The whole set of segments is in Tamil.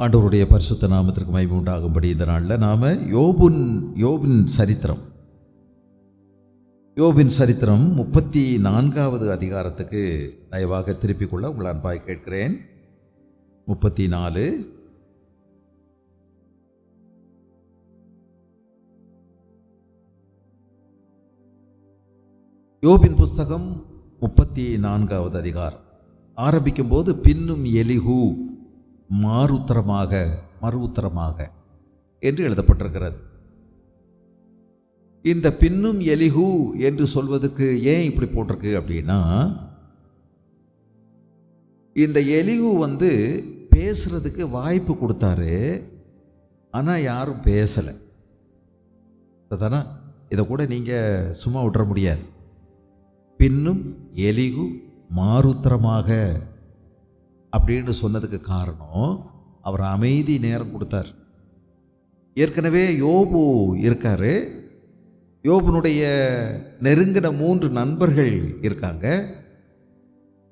ஆண்டவருடைய பரிசுத்த நாமத்திற்கு மகிமை உண்டாகும்படி இந்த நாளில் நாம் யோபின் சரித்திரம் 34வது அதிகாரத்துக்கு தயவாக திருப்பிக் கொள்ள உங்கள் அன்பாய் கேட்கிறேன். 34 யோபின் புஸ்தகம் 34வது அதிகாரம் ஆரம்பிக்கும் போது பின்னும் எலிஹூ மறு உத்தரமாக என்று எழுதப்பட்டிருக்கிறது. இந்த பின்னும் எலிஹூ என்று சொல்வதற்கு ஏன் இப்படி போட்டிருக்கு அப்படின்னா, இந்த எலிஹூ பேசுறதுக்கு வாய்ப்பு கொடுத்தாரு, ஆனால் யாரும் பேசலை. அதானா, இதை கூட நீங்கள் சும்மா விட்டுற முடியாது. பின்னும் எலிஹூ மாறுத்தரமாக அப்படின்னு சொன்னதுக்கு காரணம், அவர் அமைதி நேரம் கொடுத்தார். ஏற்கனவே யோபு இருக்காரு, யோபுனுடைய நெருங்கின 3 நண்பர்கள் இருக்காங்க.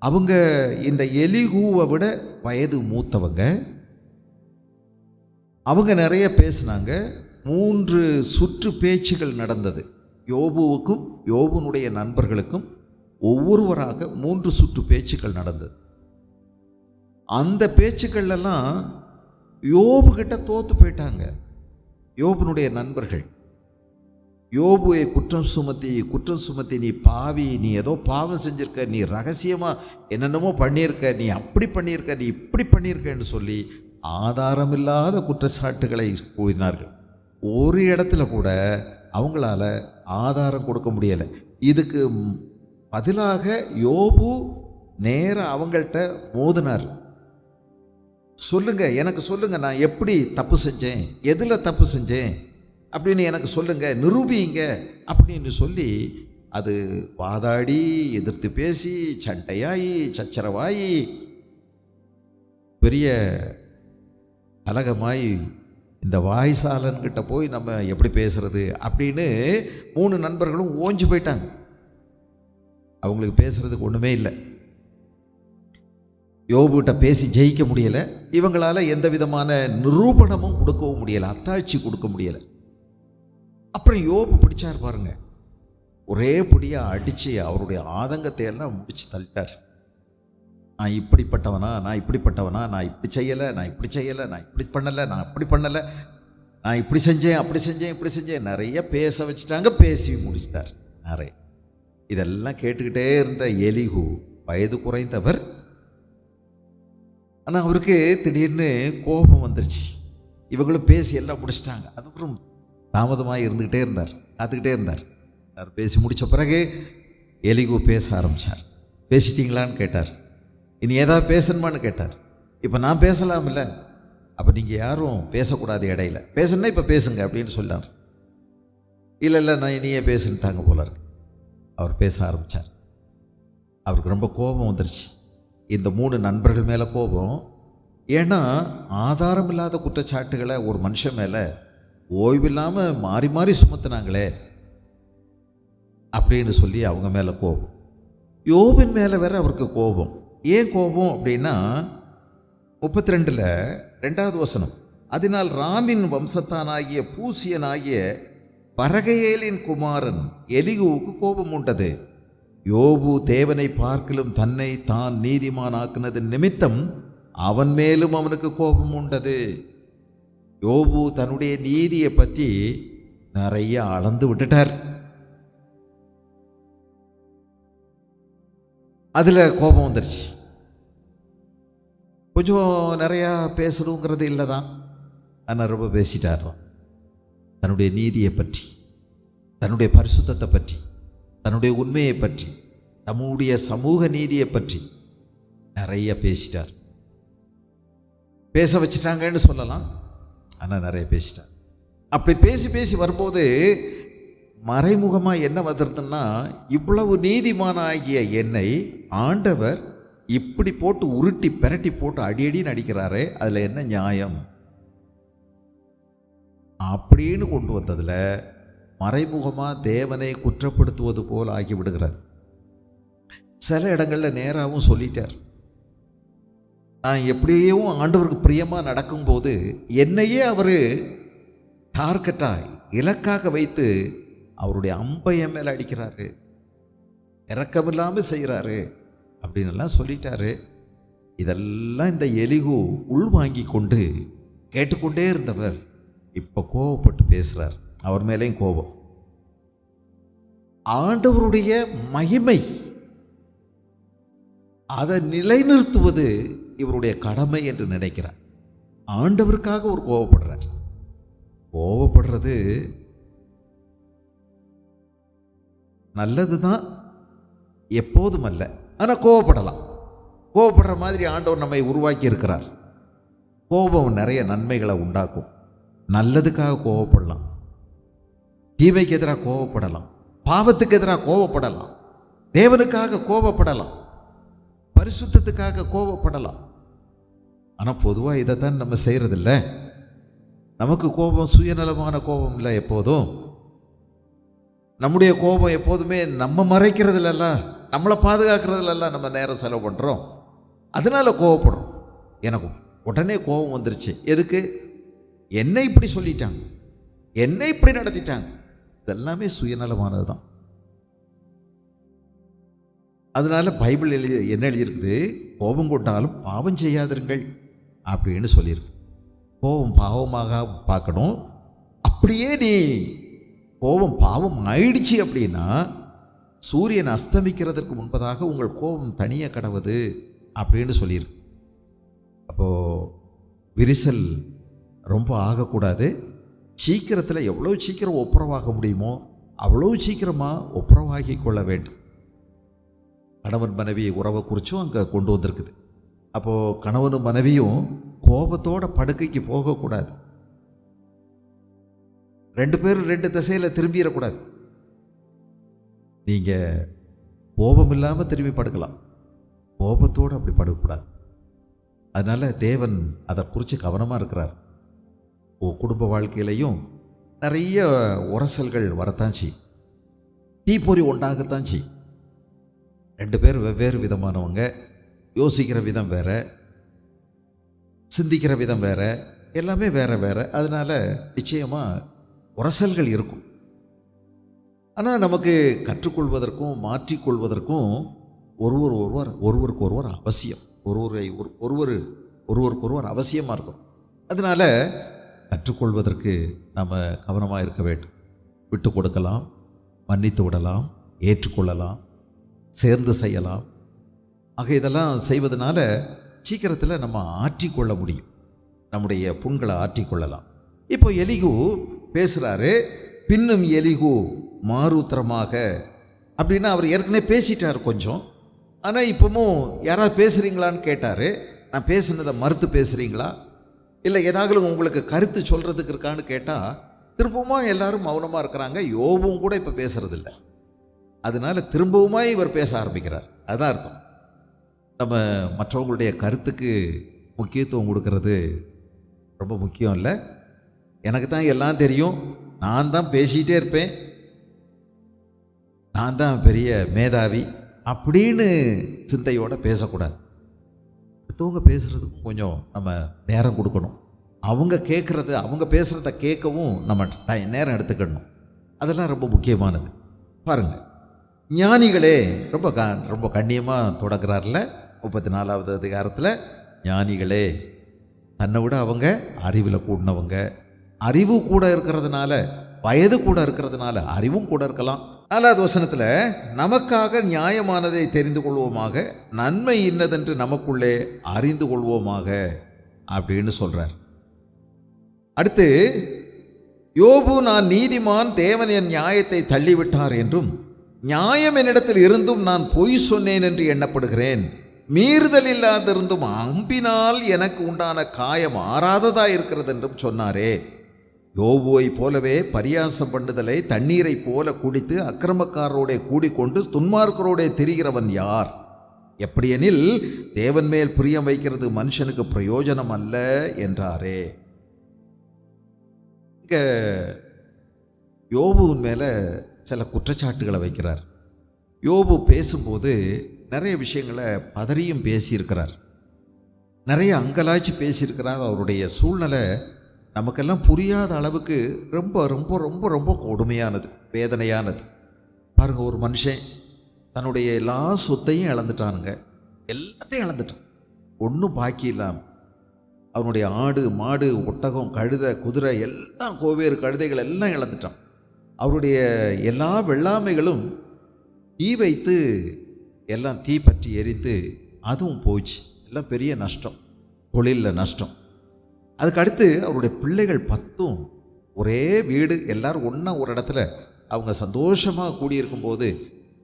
அவங்க இந்த எலிஹூவை விட வயது மூத்தவங்க. அவங்க நிறைய பேசினாங்க. 3 சுற்று பேச்சுகள் நடந்தது. யோபுவுக்கும் யோபுனுடைய நண்பர்களுக்கும் ஒவ்வொருவராக 3 சுற்று பேச்சுக்கள் நடந்தது. அந்த பேச்சுக்கள்லாம் யோபுகிட்ட தோத்து போயிட்டாங்க. யோபுனுடைய நண்பர்கள் யோபுவை குற்றம் சுமத்தி நீ பாவி, நீ ஏதோ பாவம் செஞ்சிருக்க, நீ ரகசியமாக என்னென்னமோ பண்ணியிருக்க, நீ அப்படி பண்ணியிருக்க, நீ இப்படி பண்ணியிருக்கன்னு சொல்லி ஆதாரமில்லாத குற்றச்சாட்டுகளை கூறினார்கள். ஒரு இடத்துல கூட அவங்களால ஆதாரம் கொடுக்க முடியலை. இதுக்கு பதிலாக யோபு நேராக அவங்கள்ட்ட மோதினார். சொல்லுங்க, எனக்கு சொல்லுங்க, நான் எப்படி தப்பு செஞ்சேன், எதில் தப்பு செஞ்சேன் அப்படின்னு எனக்கு சொல்லுங்க, நிரூபிங்க அப்படின்னு சொல்லி அது வாதாடி எதிர்த்து பேசி சண்டையாயி சச்சரவாயி பெரிய கலகமாய் இந்த வாய்சாலன்கிட்ட போய் நம்ம எப்படி பேசுறது அப்படின்னு 3 நண்பர்களும் ஓஞ்சு போயிட்டாங்க. அவங்களுக்கு பேசுறதுக்கு ஒன்றுமே இல்லை. யோபுகிட்ட பேசி ஜெயிக்க முடியலை. இவங்களால் எந்த விதமான நிரூபணமும் கொடுக்கவும் முடியலை, அத்தாட்சி கொடுக்க முடியலை. அப்புறம் யோபு பிடிச்சார் பாருங்க, ஒரே பிடியாக அடித்து அவருடைய ஆதங்கத்தை எல்லாம் முடிச்சு தள்ளிட்டார். நான் இப்படிப்பட்டவனா, நான் இப்படிப்பட்டவனா, நான் இப்படி செய்யலை, நான் இப்படி செய்யலை, நான் இப்படி பண்ணலை, நான் அப்படி பண்ணலை, நான் இப்படி செஞ்சேன், அப்படி செஞ்சேன், இப்படி செஞ்சேன், நிறைய பேச வச்சுட்டாங்க. பேசி முடிச்சிட்டார் நிறைய. இதெல்லாம் கேட்டுக்கிட்டே இருந்த எலிஹூ வயது குறைந்தவர். ஆனால் அவருக்கு திடீர்னு கோபம் வந்துருச்சு. இவங்களும் பேசி எல்லாம் முடிச்சிட்டாங்க. அதுக்கப்புறம் தாமதமாக இருந்துக்கிட்டே இருந்தார், காத்துக்கிட்டே இருந்தார். அவர் பேசி முடித்த பிறகு எலிஹூ பேச ஆரம்பித்தார். பேசிட்டீங்களான்னு கேட்டார். இனி ஏதாவது பேசணுமான்னு கேட்டார். இப்போ நான் பேசலாம் இல்லை, அப்போ நீங்கள் யாரும் பேசக்கூடாது, இடையில பேசணுன்னா இப்போ பேசுங்க அப்படின்னு சொன்னார். இல்லை நான் இனியே பேசுன்ட்டாங்க போல இருக்கு. அவர் பேச ஆரம்பித்தார். அவருக்கு ரொம்ப கோபம் வந்துருச்சு. இந்த 3 நண்பர்கள் மேலே கோபம். ஏன்னா ஆதாரம் இல்லாத குற்றச்சாட்டுகளை ஒரு மனுஷன் மேலே ஓய்வில்லாமல் மாறி மாறி சுமத்துனாங்களே அப்படின்னு சொல்லி அவங்க மேலே கோபம். யோபின் மேலே வேற அவருக்கு கோபம். ஏன் கோபம் அப்படின்னா 32 2வது வசனம், அதனால் ராமின் வம்சத்தானாகிய பூசியனாகிய பரகையேலின் குமாரன் எலிஹூவுக்கு கோபம் உண்டது. யோபு தேவனை பார்க்கிலும் தன்னை தான் நீதிமானாக்குனது நிமித்தம் அவன் மேலும் அவனுக்கு கோபம் உண்டது. யோபு தன்னுடைய நீதியை பற்றி நிறைய அளந்து விட்டுட்டார். அதில் கோபம் வந்துருச்சு. கொஞ்சம் நிறையா பேசணுங்கிறது இல்லை தான், ஆனால் ரொம்ப பேசிட்டார் தான். தன்னுடைய நீதியை பற்றி, தன்னுடைய பரிசுத்தத்தை பற்றி, தன்னுடைய உண்மையை பற்றி, தம்முடைய சமூக நீதியை பற்றி நிறைய பேசிட்டார். பேச வச்சுட்டாங்கன்னு சொல்லலாம், ஆனால் நிறைய பேசிட்டார். அப்படி பேசி பேசி வரும்போது மறைமுகமாக என்ன வந்துருதுன்னா, இவ்வளவு நீதிமானாகிய என்னை ஆண்டவர் இப்படி போட்டு உருட்டி பெரட்டி போட்டு அடி நடிக்கிறாரே, அதில் என்ன நியாயம் அப்படின்னு கொண்டு வந்ததில் மறைமுகமாக தேவனை குற்றப்படுத்துவது போல் ஆகிவிடுகிறது. சில இடங்களில் நேராகவும் சொல்லிட்டார். நான் எப்படியும் ஆண்டவருக்கு பிரியமாக நடக்கும்போது என்னையே அவர் டார்கெட்டாக இலக்காக வைத்து அவருடைய அம்பை என் மேலே அடிக்கிறாரு, இரக்கமில்லாமல் செய்கிறாரு அப்படின்னு எல்லாம் சொல்லிட்டாரு. இதெல்லாம் இந்த எலிகு உள்வாங்கி கொண்டு கேட்டுக்கொண்டே இருந்தவர் இப்போ கோபப்பட்டு பேசுகிறார். அவர் மேலேயும் கோபம். ஆண்டவருடைய மகிமை அதை நிலைநிறுத்துவது இவருடைய கடமை என்று நினைக்கிறார். ஆண்டவருக்காக ஒரு கோபப்படுறார். கோபப்படுறது நல்லது தான், எப்போதும் அல்ல. ஆனால் கோபப்படலாம். கோபப்படுற மாதிரி ஆண்டவர் நம்மை உருவாக்கி இருக்கிறார். கோபம் நிறைய நன்மைகளை உண்டாக்கும். நல்லதுக்காக கோபப்படலாம், தீமைக்கு எதிராக கோபப்படலாம், பாவத்துக்கு எதிராக கோபப்படலாம், தேவனுக்காக கோபப்படலாம், பரிசுத்தத்துக்காக கோபப்படலாம். ஆனால் பொதுவாக இதைத்தான் நம்ம செய்கிறதில்ல. நமக்கு கோபம் சுயநலமான கோபம் இல்லை. எப்போதும் நம்முடைய கோபம் எப்போதுமே நம்ம மறைக்கிறதுல, நம்மளை பாதுகாக்கிறதுல நம்ம நேரம் செலவு பண்ணுறோம். அதனால கோபப்படுறோம். எனக்கு உடனே கோபம் வந்துருச்சு. எதுக்கு? என்னை இப்படி சொல்லிட்டாங்க, என்னை இப்படி நடத்திட்டாங்க. இதெல்லாமே சுயநலமானது தான். அதனால பைபிள் என்ன எழுதியிருக்குது? கோபம் கொண்டாலும் பாவம் செய்யாதிருங்கள் அப்படின்னு சொல்லியிருக்கு. கோபம் பாவமாக பார்க்கணும். அப்படியே நீ கோபம் பாவம் ஆயிடுச்சு அப்படின்னா சூரியன் அஸ்தமிக்கிறதுக்கு முன்பதாக உங்கள் கோபம் தனிய கடவுது அப்படின்னு சொல்லியிருக்கு. அப்போது விரிசல் ரொம்ப ஆகக்கூடாது. சீக்கிரத்தில் எவ்வளோ சீக்கிரம் ஒப்புரவாக முடியுமோ அவ்வளோ சீக்கிரமாக ஒப்புரவாகி கொள்ள வேண்டும். கணவன் மனைவி உறவை குறித்தும் அங்கே கொண்டு வந்திருக்குது. அப்போது கணவனும் மனைவியும் கோபத்தோட படுக்கைக்கு போகக்கூடாது. ரெண்டு பேரும் ரெண்டு திசையில் திரும்பிடக்கூடாது. நீங்கள் கோபம் இல்லாமல் திரும்பி படுக்கலாம், கோபத்தோடு அப்படி படுக்கக்கூடாது. அதனால் தேவன் அதை குறித்து கவனமாக இருக்கிறார். குடும்ப வாழ்க்கையிலையும் நிறைய உரசல்கள் வரத்தான் செய்யும், தீப்பொறி உண்டாகத்தான் செய்யும். ரெண்டு பேர் வெவ்வேறு விதமானவங்க, யோசிக்கிற விதம் வேற, சிந்திக்கிற விதம் வேற, எல்லாமே வேற வேற. அதனால நிச்சயமாக உரசல்கள் இருக்கும். ஆனால் நமக்கு கற்றுக்கொள்வதற்கும் மாற்றிக்கொள்வதற்கும் ஒருவருக்கு ஒருவர் அவசியம். ஒருவருக்கொருவர் அவசியமாக இருக்கும். அதனால கற்றுக்கொள்வதற்கு நம்ம கவனமாக இருக்க வேண்டும். விட்டு கொடுக்கலாம், மன்னித்து விடலாம், ஏற்றுக்கொள்ளலாம், சேர்ந்து செய்யலாம். ஆக இதெல்லாம் செய்வதனால சீக்கிரத்தில் நம்ம ஆற்றிக்கொள்ள முடியும், நம்முடைய புண்களை ஆற்றிக்கொள்ளலாம். இப்போ எலிகு பேசுகிறாரு. பின்னும் எலிகு மாறுத்திரமாக அப்படின்னா அவர் ஏற்கனவே பேசிட்டார் கொஞ்சம். ஆனால் இப்போவும் யாராவது பேசுகிறீங்களான்னு கேட்டார். நான் பேசுனதை மறுத்து பேசுகிறீங்களா, இல்லை ஏதாவது உங்களுக்கு கருத்து சொல்கிறதுக்கு இருக்கான்னு கேட்டால் திரும்பவும் எல்லாரும் மௌனமாக இருக்கிறாங்க. யோபும் கூட இப்போ பேசுறதில்லை. அதனால திரும்பவுமா இவர் பேச ஆரம்பிக்கிறார். அதுதான் அர்த்தம். நம்ம மற்றவங்களுடைய கருத்துக்கு முக்கியத்துவம் கொடுக்கறது ரொம்ப முக்கியம் இல்லை. எனக்கு தான் எல்லாம் தெரியும், நான் தான் பேசிகிட்டே இருப்பேன், நான் தான் பெரிய மேதாவி அப்படின்னு சிந்தையோடு பேசக்கூடாது. அடுத்தவங்க பேசுகிறதுக்கும் கொஞ்சம் நம்ம நேரம் கொடுக்கணும். அவங்க கேட்குறது, அவங்க பேசுகிறத கேட்கவும் நம்ம நேரம் எடுத்துக்கணும். அதெல்லாம் ரொம்ப முக்கியமானது. பாருங்கள், ஞானிகளே ரொம்ப கண்ணியமாக தொடங்குறார்ல 34வது அதிகாரத்தில். ஞானிகளே, தன்னை விட அவங்க அறிவில் கூடினவங்க. அறிவு கூட இருக்கிறதுனால, வயது கூட இருக்கிறதுனால அறிவும் கூட இருக்கலாம். 4வது வசனத்தில் நமக்காக நியாயமானதை தெரிந்து கொள்வோமாக, நன்மை இன்னதென்று நமக்குள்ளே அறிந்து கொள்வோமாக அப்படின்னு சொல்கிறார். அடுத்து, யோபு நான் நீதிமான், தேவன் என் நியாயத்தை தள்ளிவிட்டார் என்றும், நியாயம் என்னிடத்தில் இருந்தும் நான் பொய் சொன்னேன் என்று எண்ணப்படுகிறேன். மீறுதல் இல்லாதிருந்தும் அம்பினால் எனக்கு உண்டான காயம் ஆறாததாக இருக்கிறது என்றும் சொன்னாரே. யோபுவை போலவே பரியாசம் பண்ணுதலை தண்ணீரை போல குடித்து அக்கிரமக்காரரோட கூடிக்கொண்டு துன்மார்க்கரோட திரிகிறவன் யார்? எப்படியெனில் தேவன் மேல் பிரியம் வைக்கிறது மனுஷனுக்கு பிரயோஜனம் அல்ல என்றாரே. இங்கே யோபுவின் மேலே சில குற்றச்சாட்டுகளை வைக்கிறார். யோபு பேசும்போது நிறைய விஷயங்களை பதறியும் பேசியிருக்கிறார். நிறைய அங்கலாய்ச்சி பேசியிருக்கிறார். அவருடைய சூழ்நிலை நமக்கெல்லாம் புரியாத அளவுக்கு ரொம்ப ரொம்ப ரொம்ப ரொம்ப கொடுமையானது, வேதனையானது. பாருங்க, ஒரு மனுஷன் தன்னுடைய எல்லா சொத்தையும் இழந்துட்டானுங்க, எல்லாத்தையும் இழந்துட்டான், ஒன்றும் பாக்கி இல்லாமல். அவனுடைய ஆடு மாடு ஒட்டகம் கழுதை குதிரை எல்லாம், கோவேறு கழுதைகள் எல்லாம் இழந்துட்டான். அவருடைய எல்லா வெள்ளாமைகளும் தீ வைத்து எல்லாம் தீ பற்றி எரித்து அதுவும் போச்சு. எல்லாம் பெரிய நஷ்டம், தொழிலில் நஷ்டம். அதுக்கு அடுத்து அவருடைய பிள்ளைகள் 10 ஒரே வீடு, எல்லாரும் ஒன்றா ஒரு இடத்துல அவங்க சந்தோஷமாக கூடியிருக்கும்போது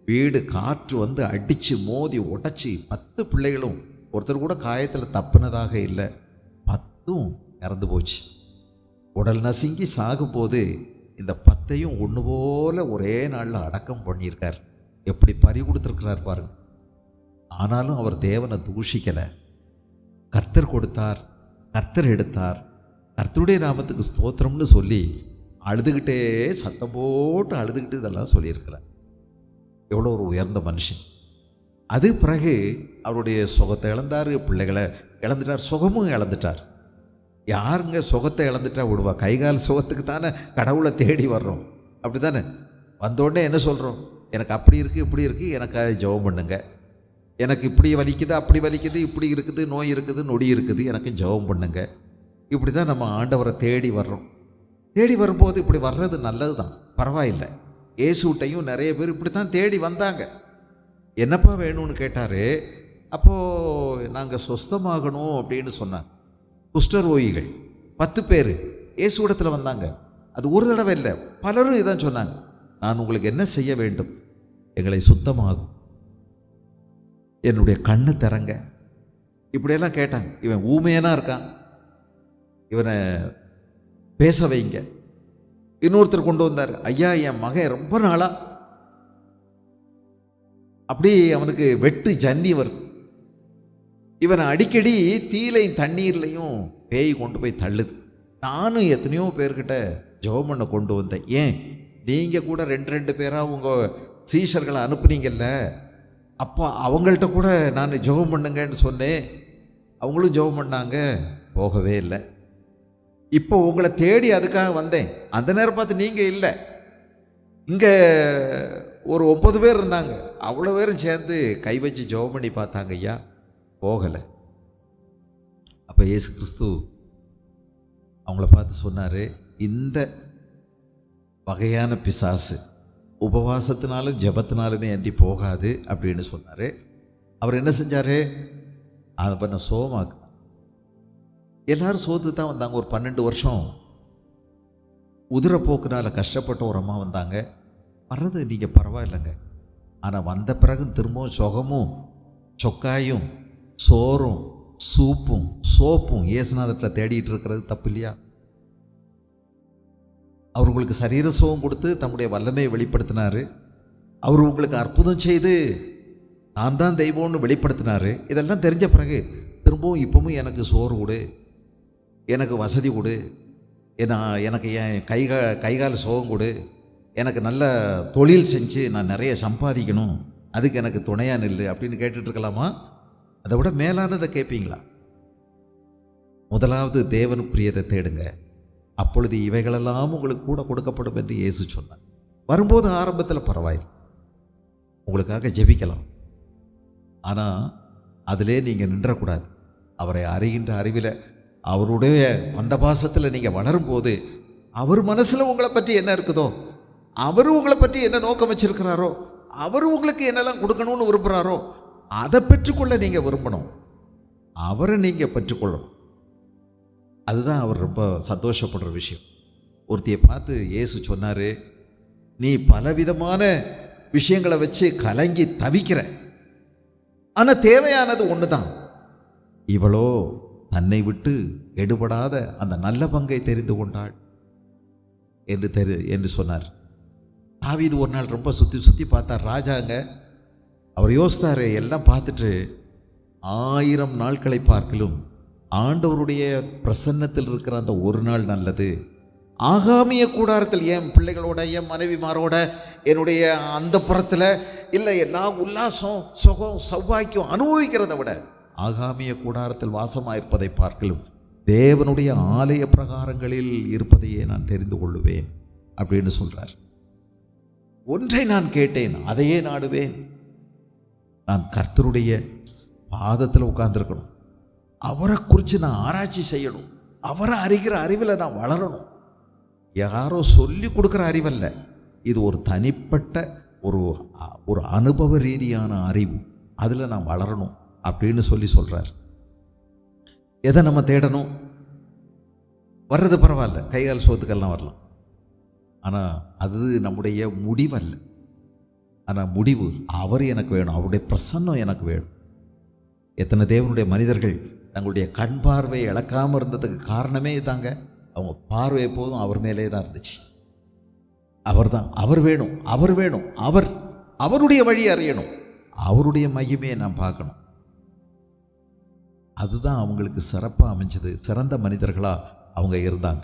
வீடு காற்று வந்து அடித்து மோதி உடச்சி 10 பிள்ளைகளும் ஒருத்தர் கூட காயத்தில் தப்புனதாக இல்லை, 10 இறந்து போச்சு. உடல் நசுங்கி சாகும்போது இந்த 10ஐயும் ஒன்று போல ஒரே நாளில் அடக்கம் பண்ணியிருக்கார். எப்படி பறி கொடுத்துருக்கிறார் பாருங்க. ஆனாலும் அவர் தேவனை தூஷிக்கலை. கர்த்தர் கொடுத்தார், கர்த்தர் எடுத்தார், கர்த்தருடைய நாமத்துக்கு ஸ்தோத்திரம்னு சொல்லி அழுதுகிட்டே, சத்தம் போட்டு அழுதுகிட்டு இதெல்லாம் சொல்லியிருக்கிறார். எவ்வளோ ஒரு உயர்ந்த மனுஷன். அது பிறகு அவருடைய சுகத்தை இழந்தார், பிள்ளைகளை இழந்துட்டார், சுகமும் இழந்துட்டார். யாருங்க சுகத்தை இழந்துட்டா விடுவா? கைகால் சுகத்துக்கு தானே கடவுளை தேடி வர்றோம், அப்படி தானே? வந்தோடனே என்ன சொல்கிறோம்? எனக்கு அப்படி இருக்குது இப்படி இருக்குது, எனக்காக ஜெபம் பண்ணுங்க. எனக்கு இப்படி வலிக்குது அப்படி வலிக்குது, இப்படி இருக்குது, நோய் இருக்குது, நொடி இருக்குது, எனக்கு ஜெபம் பண்ணுங்க. இப்படி தான் நம்ம ஆண்டவரை தேடி வர்றோம். தேடி வரும்போது இப்படி வர்றது நல்லது தான், பரவாயில்லை. இயேசுட்டையும் நிறைய பேர் இப்படி தான் தேடி வந்தாங்க. என்னப்பா வேணும்னு கேட்டார். அப்போது நாங்கள் சொஸ்தமாகணும் அப்படின்னு சொன்னாங்க. குஷ்டரோகிகள் 10 பேர் இயேசுவிடத்தில் வந்தாங்க. அது ஒரு தடவை இல்லை, பலரும் இதான் சொன்னாங்க. நான் உங்களுக்கு என்ன செய்ய வேண்டும்? எங்களை சுத்தமாகும், என்னுடைய கண்ணு திறங்க, இப்படியெல்லாம் கேட்டாங்க. இவன் ஊமையனா இருக்கான், இவனை பேச வைங்க. இன்னொருத்தர் கொண்டு வந்தார். ஐயா, என் மகன் ரொம்ப நாளா அப்படி அவனுக்கு வெட்டு ஜன்னி வருது, இவனை அடிக்கடி தீலையும் தண்ணீர்லையும் பேய் கொண்டு போய் தள்ளுது. நானும் எத்தனையோ பேர்கிட்ட ஜெபம் பண்ண கொண்டு வந்தேன். ஏன் நீங்கள் கூட 2 பேராக உங்கள் சீஷர்களை அனுப்புனீங்கல்ல, அப்போ அவங்கள்ட்ட கூட நான் ஜெபம் பண்ணுங்கன்னு சொன்னேன், அவங்களும் ஜெபம் பண்ணாங்க, போகவே இல்லை. இப்போ உங்களை தேடி அதுக்காக வந்தேன், அந்த நேரம் பார்த்து நீங்கள் இல்லை. இங்கே ஒரு 9 பேர் இருந்தாங்க, அவ்வளோ பேரும் சேர்ந்து கை வச்சு ஜெபம் பண்ணி பார்த்தாங்க, ஐயா போகலை. அப்போ இயேசு கிறிஸ்து அவங்கள பார்த்து சொன்னார், இந்த வகையான பிசாசு உபவாசத்தினாலும் ஜெபத்தினாலுமே அன்றி போகாது அப்படின்னு சொன்னார். அவர் என்ன செஞ்சார்? அதை பண்ண சோமாக்கு எல்லாரும் சோத்து தான் வந்தாங்க. ஒரு 12 வருஷம் உதிரப்போக்குனால கஷ்டப்பட்ட ஒரு அம்மா வந்தாங்க. வர்றது நீங்கள் பரவாயில்லைங்க, ஆனால் வந்த பிறகு திரும்பவும் சுகமும் சொக்காயும் சோறும் சூப்பும் சோப்பும் இயேசுநாதத்தில் தேடிட்டு இருக்கிறது தப்பு இல்லையா? அவர் உங்களுக்கு சரீர சுகம் கொடுத்து தம்முடைய வல்லமையை வெளிப்படுத்தினார். அவர் உங்களுக்கு அற்புதம் செய்து நான் தான் தெய்வம்னு வெளிப்படுத்தினார். இதெல்லாம் தெரிஞ்ச பிறகு திரும்பவும் இப்பவும் எனக்கு சோறு கொடு, எனக்கு வசதி கொடு, எனக்கு என் கைகால் சுகம் கொடு, எனக்கு நல்ல தொழில் செஞ்சு நான் நிறைய சம்பாதிக்கணும், அதுக்கு எனக்கு துணையாக நில்லு அப்படின்னு கேட்டுட்ருக்கலாமா? அதை விட மேலானதை கேட்பீங்களா? முதலாவது தேவனுக்குரியதை தேடுங்க, அப்பொழுது இவைகளெல்லாம் உங்களுக்கு கூட கொடுக்கப்படும் என்று இயேசு சொன்னார். வரும்போது ஆரம்பத்தில் பரவாயில்லை, உங்களுக்காக ஜெபிக்கலாம், ஆனால் அதிலே நீங்கள் நின்றக்கூடாது. அவரை அறிகின்ற அறிவில், அவருடைய அந்த பாசத்தில் நீங்கள் வளரும்போது அவர் மனசில் உங்களை பற்றி என்ன இருக்குதோ, அவர் உங்களை பற்றி என்ன நோக்கம் வச்சிருக்கிறாரோ, அவர் உங்களுக்கு என்னெல்லாம் கொடுக்கணும்னு விரும்புகிறாரோ அதை பெற்றுக்கொள்ள நீங்கள் விரும்பணும், அவரை நீங்கள் பெற்றுக்கொள்ளணும். அதுதான் அவர் ரொம்ப சந்தோஷப்படுற விஷயம். ஒருத்தியை பார்த்து இயேசு சொன்னார், நீ பலவிதமான விஷயங்களை வச்சு கலங்கி தவிக்கிற, ஆனால் தேவையானது ஒன்று தான். இவளோ தன்னை விட்டு எடுபடாத அந்த நல்ல பங்கை தெரிந்து கொண்டாள் என்று சொன்னார். தாவீது ஒரு நாள் ரொம்ப சுற்றி பார்த்தார். ராஜாங்க அவர் யோசித்தார், எல்லாம் பார்த்துட்டு 1000 நாட்களை பார்க்கலும் ஆண்டவருடைய பிரசன்னத்தில் இருக்கிற அந்த ஒரு நாள் நல்லது. ஆகாமிய கூடாரத்தில் என் பிள்ளைகளோட, என் மனைவிமாரோட, என்னுடைய அந்த புறத்தில் இல்லை எல்லா உல்லாசம் சுகம் சௌபாக்கியம் அனுபவிக்கிறத விட ஆகாமிய கூடாரத்தில் வாசமாயிருப்பதை பார்க்கலும் தேவனுடைய ஆலய பிரகாரங்களில் இருப்பதையே நான் தெரிந்து கொள்ளுவேன் அப்படின்னு சொல்றார். ஒன்றை நான் கேட்டேன், அதையே நாடுவேன். நான் கர்த்தருடைய பாதத்தில் உட்கார்ந்துருக்கணும், அவரை குறித்து நான் ஆராய்ச்சி செய்யணும், அவரை அறிகிற அறிவில் நான் வளரணும். யாரோ சொல்லி கொடுக்குற அறிவல்ல, இது ஒரு தனிப்பட்ட ஒரு அனுபவ ரீதியான அறிவு, அதில் நான் வளரணும் அப்படின்னு சொல்கிறார். எதை நம்ம தேடணும்? வர்றது பரவாயில்ல, கைகால் சோத்துக்கெல்லாம் வரலாம், ஆனால் அது நம்முடைய முடிவல்ல. ஆனால் முடிவு அவர் எனக்கு வேணும், அவருடைய பிரசன்னம் எனக்கு வேணும். எத்தனை தேவனுடைய மனிதர்கள் தங்களுடைய கண் பார்வையை இழக்காமல் இருந்ததுக்கு காரணமே தாங்க, அவங்க பார்வை எப்போதும் அவர் மேலே தான் இருந்துச்சு. அவர் வேணும், அவருடைய வழி அறியணும், அவருடைய மகிமையை நான் பார்க்கணும். அதுதான் அவங்களுக்கு சிறப்பாக அமைஞ்சது, சிறந்த மனிதர்களாக அவங்க இருந்தாங்க.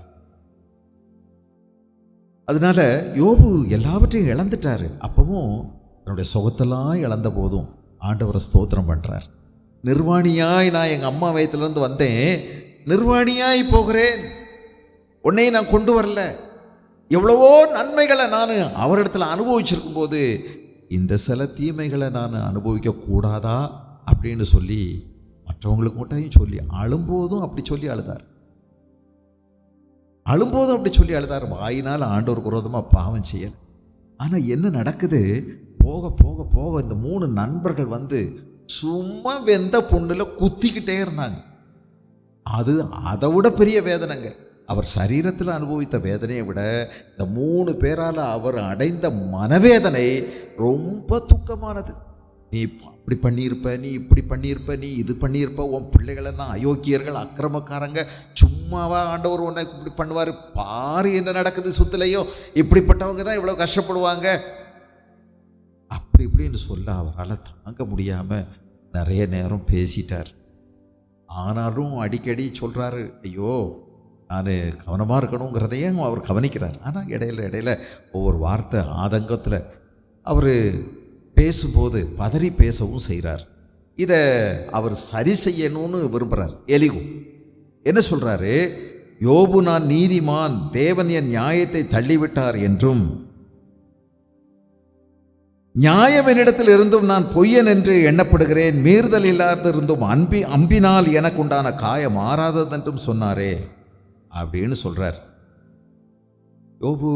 அதனால யோபு எல்லாவற்றையும் இழந்துட்டாரு. அப்பவும் தன்னுடைய சுகத்தெல்லாம் இழந்த போதும் ஆண்டவரை ஸ்தோத்திரம் பண்ணுறார். நிர்வாணியாய் நான் எங்கள் அம்மா வயத்துலேருந்து வந்தேன், நிர்வாணியாய் போகிறேன், உன்னையும் நான் கொண்டு வரல. எவ்வளவோ நன்மைகளை நான் அவரிடத்துல அனுபவிச்சிருக்கும் போது இந்த சில தீமைகளை நான் அனுபவிக்க கூடாதா அப்படின்னு சொல்லி மற்றவங்களுக்கு மட்டும் சொல்லி அழும்போதும் அப்படி சொல்லி அழுதார். வாயினால் ஆண்டவருக்கு விரோதமாக பாவம் செய்யல. ஆனால் என்ன நடக்குது? போக போக போக இந்த 3 நண்பர்கள் வந்து சும்மா வெந்த பொண்ணில் குத்திக்கிட்டே இருந்தாங்க. அது அதை விட பெரிய வேதனைங்க. அவர் சரீரத்தில் அனுபவித்த வேதனையை விட இந்த 3 பேரால் அவர் அடைந்த மனவேதனை ரொம்ப துக்கமானது. நீ அப்படி பண்ணியிருப்ப, நீ இப்படி பண்ணியிருப்ப, நீ இது பண்ணியிருப்ப, உன் பிள்ளைகளெல்லாம் அயோக்கியர்கள், அக்கிரமக்காரங்க, சும்மாவா ஆண்டவர் உன்னை இப்படி பண்ணுவார், பாரு என்ன நடக்குது சுத்திலையோ, இப்படிப்பட்டவங்க தான் இவ்வளோ கஷ்டப்படுவாங்க அப்படி இப்படின்னு சொல்ல அவரால் தாங்க முடியாமல் நிறைய நேரம் பேசிட்டார். ஆனாலும் அடிக்கடி சொல்கிறாரு, ஐயோ நான் கவனமாக இருக்கணுங்கிறதையும் அவர் கவனிக்கிறார். ஆனால் இடையில ஒவ்வொரு வார்த்தை ஆதங்கத்தில் அவர் பேசும்போது பதறி பேசவும் செய்கிறார். இதை அவர் சரி செய்யணும்னு விரும்புகிறார். எலிகு என்ன சொல்கிறாரு? யோபு நான் நீதிமான், தேவன் என் நியாயத்தை தள்ளிவிட்டார் என்றும், நியாயம் என்னிடத்தில் இருந்தும் நான் பொய்யன் என்று எண்ணப்படுகிறேன், மீறுதல் இல்லாதிருந்தும் அம்பினால் எனக்கு உண்டான காயம் மாறாததென்றும் சொன்னாரே அப்படின்னு சொல்கிறார். யோபு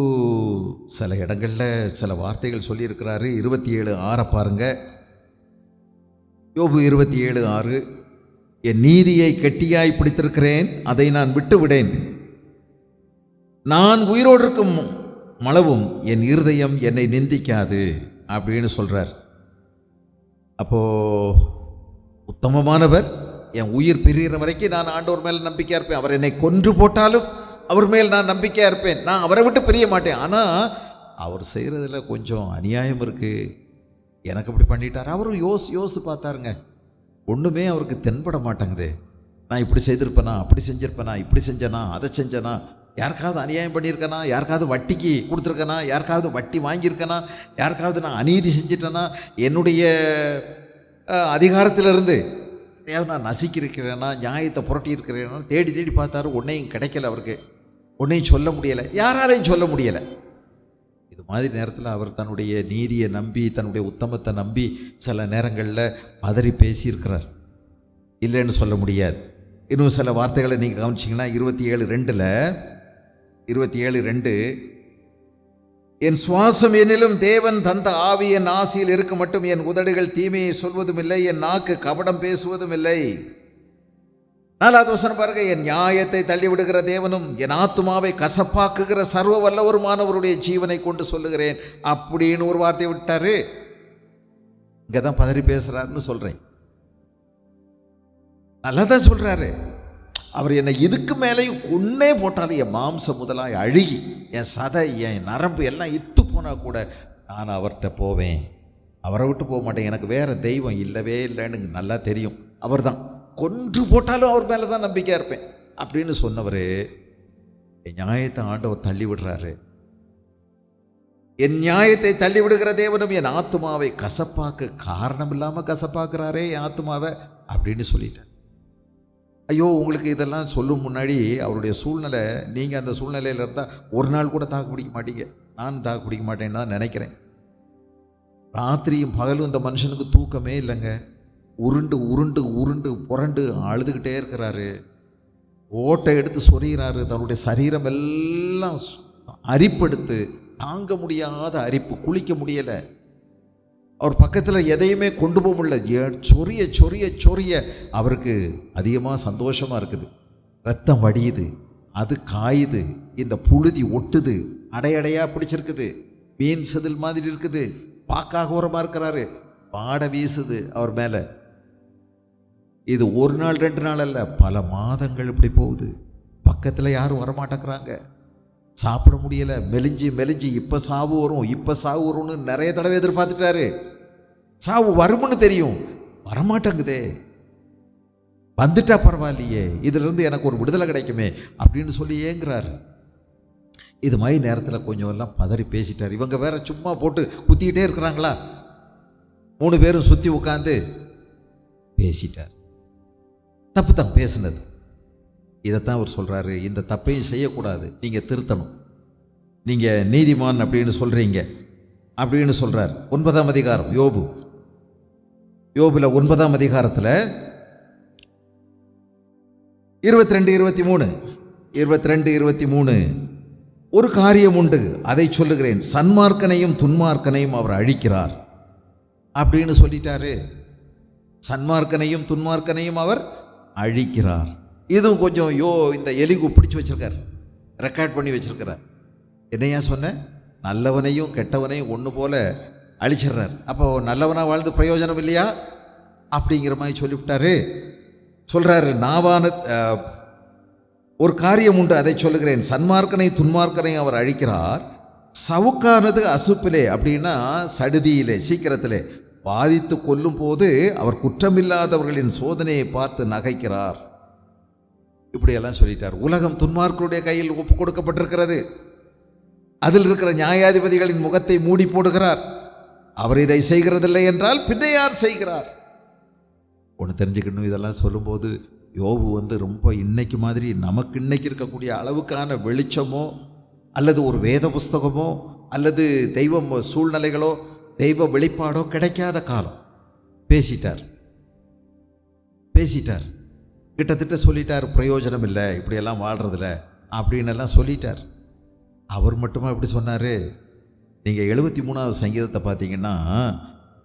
சில இடங்களில் சில வார்த்தைகள் சொல்லியிருக்கிறாரு. 27:6 பாருங்க. யோபு 27:6, என் நீதியை கெட்டியாய் பிடித்திருக்கிறேன், அதை நான் விட்டு விடேன். நான் உயிரோடு இருக்கும் மளவும் என் இருதயம் என்னை நிந்திக்காது அப்படின்னு சொல்கிறார். அப்போது உத்தமமானவர், என் உயிர் பிரிகிற வரைக்கும் நான் ஆண்டவர் மேல் நம்பிக்கையாக இருப்பேன். அவர் என்னை கொன்று போட்டாலும் அவர் மேல் நான் நம்பிக்கையாக இருப்பேன், நான் அவரை விட்டு பிரிய மாட்டேன். ஆனால் அவர் செய்கிறதுல கொஞ்சம் அநியாயம் இருக்குது, எனக்கு இப்படி பண்ணிட்டார். அவரும் யோசித்து பார்த்தாருங்க, ஒன்றுமே அவருக்கு தென்பட மாட்டேங்குது. நான் இப்படி செய்திருப்பேனா, அப்படி செஞ்சிருப்பேனா, இப்படி செஞ்சேனா, அதை செஞ்சேனா, யாருக்காவது அநியாயம் பண்ணியிருக்கேனா, யாருக்காவது வட்டிக்கு கொடுத்துருக்கேனா, யாருக்காவது வட்டி வாங்கியிருக்கேனா, யாருக்காவது நான் அநீதி செஞ்சிட்டேனா, என்னுடைய அதிகாரத்திலிருந்து நான் நசுக்கியிருக்கிறேன்னா, நியாயத்தை புரட்டி இருக்கிறேன்னா தேடி தேடி பார்த்தாரு. ஒன்றையும் கிடைக்கல, அவருக்கு ஒன்றையும் சொல்ல முடியலை, யாராலையும் சொல்ல முடியலை. இது மாதிரி நேரத்தில் அவர் தன்னுடைய நீதியை நம்பி, தன்னுடைய உத்தமத்தை நம்பி சில நேரங்களில் பதறி பேசியிருக்கிறார், இல்லைன்னு சொல்ல முடியாது. இன்னும் சில வார்த்தைகளை நீங்கள் கவனிச்சிங்கன்னா 27:2 என் சுவாசம் என்னிலும் தேவன் தந்த ஆவி என் ஆசியில் இருக்க மட்டும் என் உதடுகள் தீமையை சொல்வதும் இல்லை, என் நாக்கு கபடம் பேசுவதும் இல்லை. 4வது வசனம் பாருங்க, என் நியாயத்தை தள்ளிவிடுகிற தேவனும் என் ஆத்துமாவை கசப்பாக்குகிற சர்வ வல்லவருமானவருடைய ஜீவனை கொண்டு சொல்லுகிறேன் அப்படின்னு ஒரு வார்த்தை விட்டாரு. இங்கே தான் பதறி பேசுகிறாருன்னு சொல்கிறேன். நல்லா தான் சொல்கிறாரு. அவர் என்னை இதுக்கு மேலேயும் கொன்னே போட்டாலும் என் மாம்சம் முதலாய் அழுகி என் சதை என் நரம்பு எல்லாம் இத்து போனால் கூட நான் அவர்கிட்ட போவேன், அவரை விட்டு போக மாட்டேன். எனக்கு வேறு தெய்வம் இல்லவே இல்லைன்னு நல்லா தெரியும். அவர் தான் கொன்று போட்டாலும் அவர் மேலே தான் நம்பிக்கையாக இருப்பேன் அப்படின்னு சொன்னவர் என் நியாயத்தை ஆண்டவர் தள்ளி விடுறாரு. என் நியாயத்தை தள்ளி விடுகிற தேவனும் என் ஆத்துமாவை கசப்பாக்க காரணம் இல்லாமல் கசப்பாக்குறாரே என் ஆத்துமாவை அப்படின்னு சொல்லிட்டார். ஐயோ, உங்களுக்கு இதெல்லாம் சொல்லும் முன்னாடி அவருடைய சூழ்நிலை, நீங்கள் அந்த சூழ்நிலையில் இருந்தால் ஒரு நாள் கூட தாக்கு பிடிக்க மாட்டீங்க. நானும் தாக்கு பிடிக்க மாட்டேன்னு தான் நினைக்கிறேன். ராத்திரியும் பகலும் இந்த மனுஷனுக்கு தூக்கமே இல்லைங்க. உருண்டு உருண்டு உருண்டு புரண்டு அழுதுகிட்டே இருக்கிறாரு. ஓட்டை எடுத்து சொறிகிறாரு. தன்னுடைய சரீரம் எல்லாம் அரிப்படுத்து, தாங்க முடியாத அரிப்பு, குளிக்க முடியலை. அவர் பக்கத்தில் எதையுமே கொண்டு போக முடியல. சொரிய சொரிய சொரிய அவருக்கு அதிகமாக சந்தோஷமாக இருக்குது. ரத்தம் வடியுது, அது காயுது, இந்த புழுதி ஒட்டுது, அடையடையாக பிடிச்சிருக்குது, மீன் செதில் மாதிரி இருக்குது, பாக்காகோரமாக இருக்கிறாரு, பாட வீசுது அவர் மேலே. இது ஒரு நாள் 2 நாள் அல்ல, பல மாதங்கள் இப்படி போகுது. பக்கத்தில் யாரும் வரமாட்டேங்கிறாங்க. சாப்பிட முடியலை, மெலிஞ்சி மெலிஞ்சி இப்போ சாவு வரும், இப்போ சாவு வரும்னு நிறைய தடவை எதிர்பார்த்துட்டாரு. சாவு வரும்னு தெரியும், வரமாட்டேங்குதே. வந்துட்டா பரவாயில்லையே, இதிலிருந்து எனக்கு ஒரு விடுதலை கிடைக்குமே அப்படின்னு சொல்லி ஏங்குறாரு. இது மாதிரி நேரத்தில் கொஞ்சம் எல்லாம் பதறி பேசிட்டார். இவங்க வேற சும்மா போட்டு குத்திக்கிட்டே இருக்கிறாங்களா. 3 பேரும் சுற்றி உட்காந்து பேசிட்டார். தப்பு தான் பேசுனது. இதைத்தான் அவர் சொல்கிறாரு, இந்த தப்பையும் செய்யக்கூடாது, நீங்கள் திருத்தணும், நீங்கள் நீதிமான் அப்படின்னு சொல்கிறீங்க அப்படின்னு சொல்கிறார். 9ஆம் அதிகாரம் யோபுல 9ஆம் அதிகாரத்தில் 22-23 ஒரு காரியம் உண்டு, அதை சொல்லுகிறேன், சன்மார்க்கனையும் துன்மார்க்கனையும் அவர் அழிக்கிறார் அப்படின்னு சொல்லிட்டாரு. சன்மார்க்கனையும் துன்மார்க்கனையும் அவர் அழிக்கிறார். இதுவும் கொஞ்சம் இந்த எலிகு பிடிச்சு வச்சிருக்கார், ரெக்கார்ட் பண்ணி வச்சிருக்கிறார். என்னையா சொன்ன, நல்லவனையும் கெட்டவனையும் ஒன்று போல அழிச்சிடுறார். அப்போ நல்லவனாக வாழ்ந்து பிரயோஜனம் இல்லையா அப்படிங்கிற மாதிரி சொல்லிவிட்டாரு. சொல்கிறாரு, நாவான ஒரு காரியம் உண்டு, அதை சொல்லுகிறேன், சன்மார்க்கனை துன்மார்க்கனை அவர் அழிக்கிறார். சவுக்கானது அசுப்பிலே அப்படின்னா சடுதியிலே சீக்கிரத்திலே பாதித்து கொல்லும் போது அவர் குற்றமில்லாதவர்களின் சோதனையை பார்த்து நகைக்கிறார். இப்படியெல்லாம் சொல்லிட்டார். உலகம் துன்மார்க்கருடைய கையில் ஒப்பு கொடுக்கப்பட்டிருக்கிறது. அதில் இருக்கிற நியாயாதிபதிகளின் முகத்தை மூடி போடுகிறார். அவர் இதை செய்கிறதில்லை என்றால் பின்ன யார் செய்கிறார்? ஒன்று தெரிஞ்சுக்கணும், இதெல்லாம் சொல்லும்போது யோபு ரொம்ப இன்னைக்கு மாதிரி நமக்கு இன்னைக்கு இருக்கக்கூடிய அளவுக்கான வெளிச்சமோ அல்லது ஒரு வேத புஸ்தகமோ அல்லது தெய்வ சூழ்நிலைகளோ தெய்வ வெளிப்பாடோ கிடைக்காத காலம். பேசிட்டார் கிட்டத்தட்ட சொல்லிட்டார், பிரயோஜனம் இல்லை இப்படியெல்லாம் வாழ்கிறதில்ல அப்படின்னு எல்லாம் சொல்லிட்டார். அவர் மட்டுமா இப்படி சொன்னார்? நீங்கள் 73ஆவது சங்கீதத்தை பார்த்தீங்கன்னா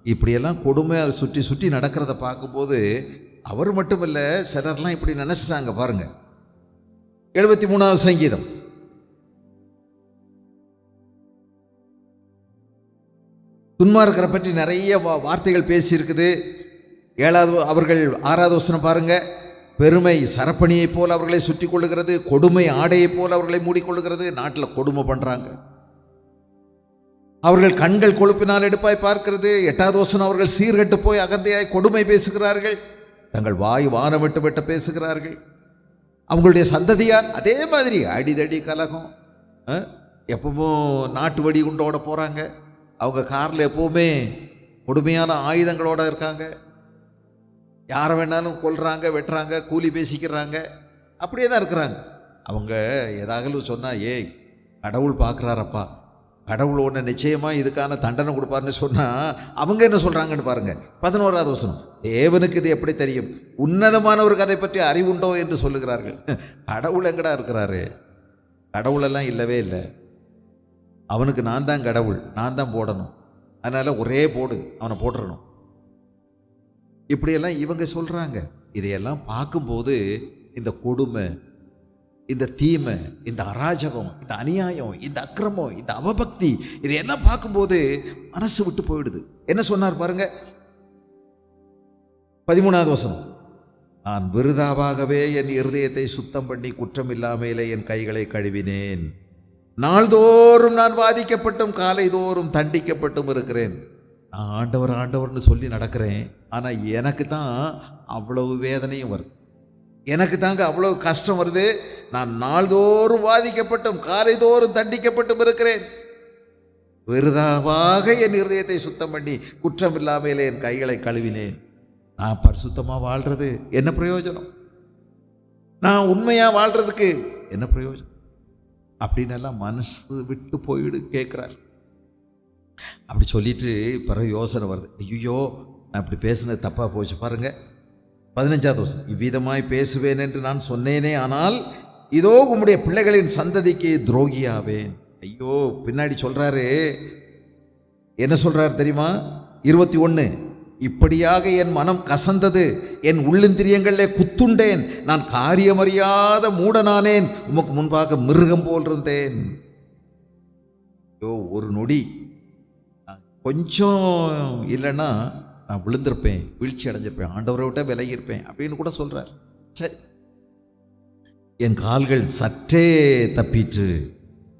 இப்படியெல்லாம் கொடுமையாக சுற்றி சுற்றி நடக்கிறத பார்க்கும்போது அவர் மட்டும் இல்லை, சிலர்லாம் இப்படி நினச்சிட்டாங்க பாருங்க. 73ஆவது சங்கீதம் துன்மார்க்கரை பற்றி நிறைய வார்த்தைகள் பேசியிருக்குது. 6வது வசனம் பாருங்க. பெருமை சரப்பணியைப் போல் அவர்களை சுற்றி கொள்ளுகிறது, கொடுமை ஆடையைப் போல் அவர்களை மூடிக்கொள்ளுகிறது. நாட்டில் கொடுமை பண்ணுறாங்க. அவர்கள் கண்கள் கொழுப்பினால் எடுப்பாய் பார்க்கிறது. 8வது வசனம், அவர்கள் சீர்கட்டு போய் அகந்தையாய் கொடுமை பேசுகிறார்கள், தங்கள் வாய் வானம் விட்டு விட்டு பேசுகிறார்கள். அவங்களுடைய சந்ததியார் அதே மாதிரி அடிதடி கலகம், எப்பவும் நாட்டு வெடி குண்டோட போகிறாங்க. அவங்க காரில் எப்போவுமே கொடுமையான ஆயுதங்களோடு இருக்காங்க. யாரை வேணாலும் கொல்றாங்க, வெட்டுறாங்க, கூலி பேசிக்கிறாங்க, அப்படியே தான் இருக்கிறாங்க. அவங்க ஏதாகலும் சொன்னால், ஏய் கடவுள் பார்க்குறாரப்பா, கடவுள் ஒன்று நிச்சயமாக இதுக்கான தண்டனை கொடுப்பாருன்னு சொன்னால் அவங்க என்ன சொல்கிறாங்கன்னு பாருங்கள். 11வது வசனம், தேவனுக்கு இது எப்படி தெரியும், உன்னதமானவருக்கு அதை பற்றி அறிவுண்டோ என்று சொல்லுகிறார்கள். கடவுள் எங்கடா இருக்கிறாரு? கடவுளெல்லாம் இல்லவே இல்லை. அவனுக்கு நான் தான் கடவுள், நான் தான் போடணும், அதனால் ஒரே போடு, அவனை போட்டுறணும். இப்படியெல்லாம் இவங்க சொல்கிறாங்க. இதையெல்லாம் பார்க்கும்போது இந்த கொடுமை, இந்த தீமை, இந்த அராஜகம், இந்த அநியாயம், இந்த அக்கிரமம், இந்த அவபக்தி, இதையெல்லாம் பார்க்கும்போது மனசு விட்டு போயிடுது. என்ன சொன்னார் பாருங்க, 13வது வசனம், நான் விருதாவாகவே என் இருதயத்தை சுத்தம் பண்ணி குற்றம் இல்லாமலே என் கைகளை கழுவினேன். நாள்தோறும் நான் வாதிக்கப்பட்டும் காலை தோறும் தண்டிக்கப்பட்டும் இருக்கிறேன். நான் ஆண்டவர் ஆண்டவர்னு சொல்லி நடக்கிறேன், ஆனால் எனக்கு தான் அவ்வளவு வேதனையும் வருது, எனக்கு தாங்க அவ்வளவு கஷ்டம் வருது. நான் நாள்தோறும் வாதிக்கப்பட்டும் காலை தோறும் தண்டிக்கப்பட்டும் இருக்கிறேன். விருதாவாக என் இருதயத்தை சுத்தம் பண்ணி குற்றம் இல்லாமலே என் கைகளை கழுவினேன். நான் பரிசுத்தமாக வாழ்கிறது என்ன பிரயோஜனம்? நான் உண்மையாக வாழ்கிறதுக்கு என்ன பிரயோஜனம்? அப்படின்னு எல்லாம் மனசு விட்டு போயிடு கேட்குறார். அப்படி சொல்லிட்டு பிறகு யோசனை வருது, ஐயோ நான் இப்படி பேசுனது தப்பாக போச்சு. பாருங்க 15வது வசனம், இவ்விதமாய் பேசுவேன் என்று நான் சொன்னேனே, ஆனால் இதோ உம்முடைய பிள்ளைகளின் சந்ததிக்கு துரோகியாவேன். ஐயோ, பின்னாடி சொல்றாரு, என்ன சொல்றாரு தெரியுமா? 21, இப்படியாக என் மனம் கசந்தது, என் உள்ளிந்திரியங்களிலே குத்துண்டேன், நான் காரியமறியாத மூடனானேன், உமக்கு முன்பாக மிருகம் போல் இருந்தேன். ஐயோ, ஒரு நொடி கொஞ்சம் இல்லைன்னா நான் விழுந்திருப்பேன், வீழ்ச்சி அடைஞ்சிருப்பேன், ஆண்டவரை விட்ட விலகியிருப்பேன் அப்படின்னு கூட சொல்றார். சரி, என் கால்கள் சற்றே தப்பிற்று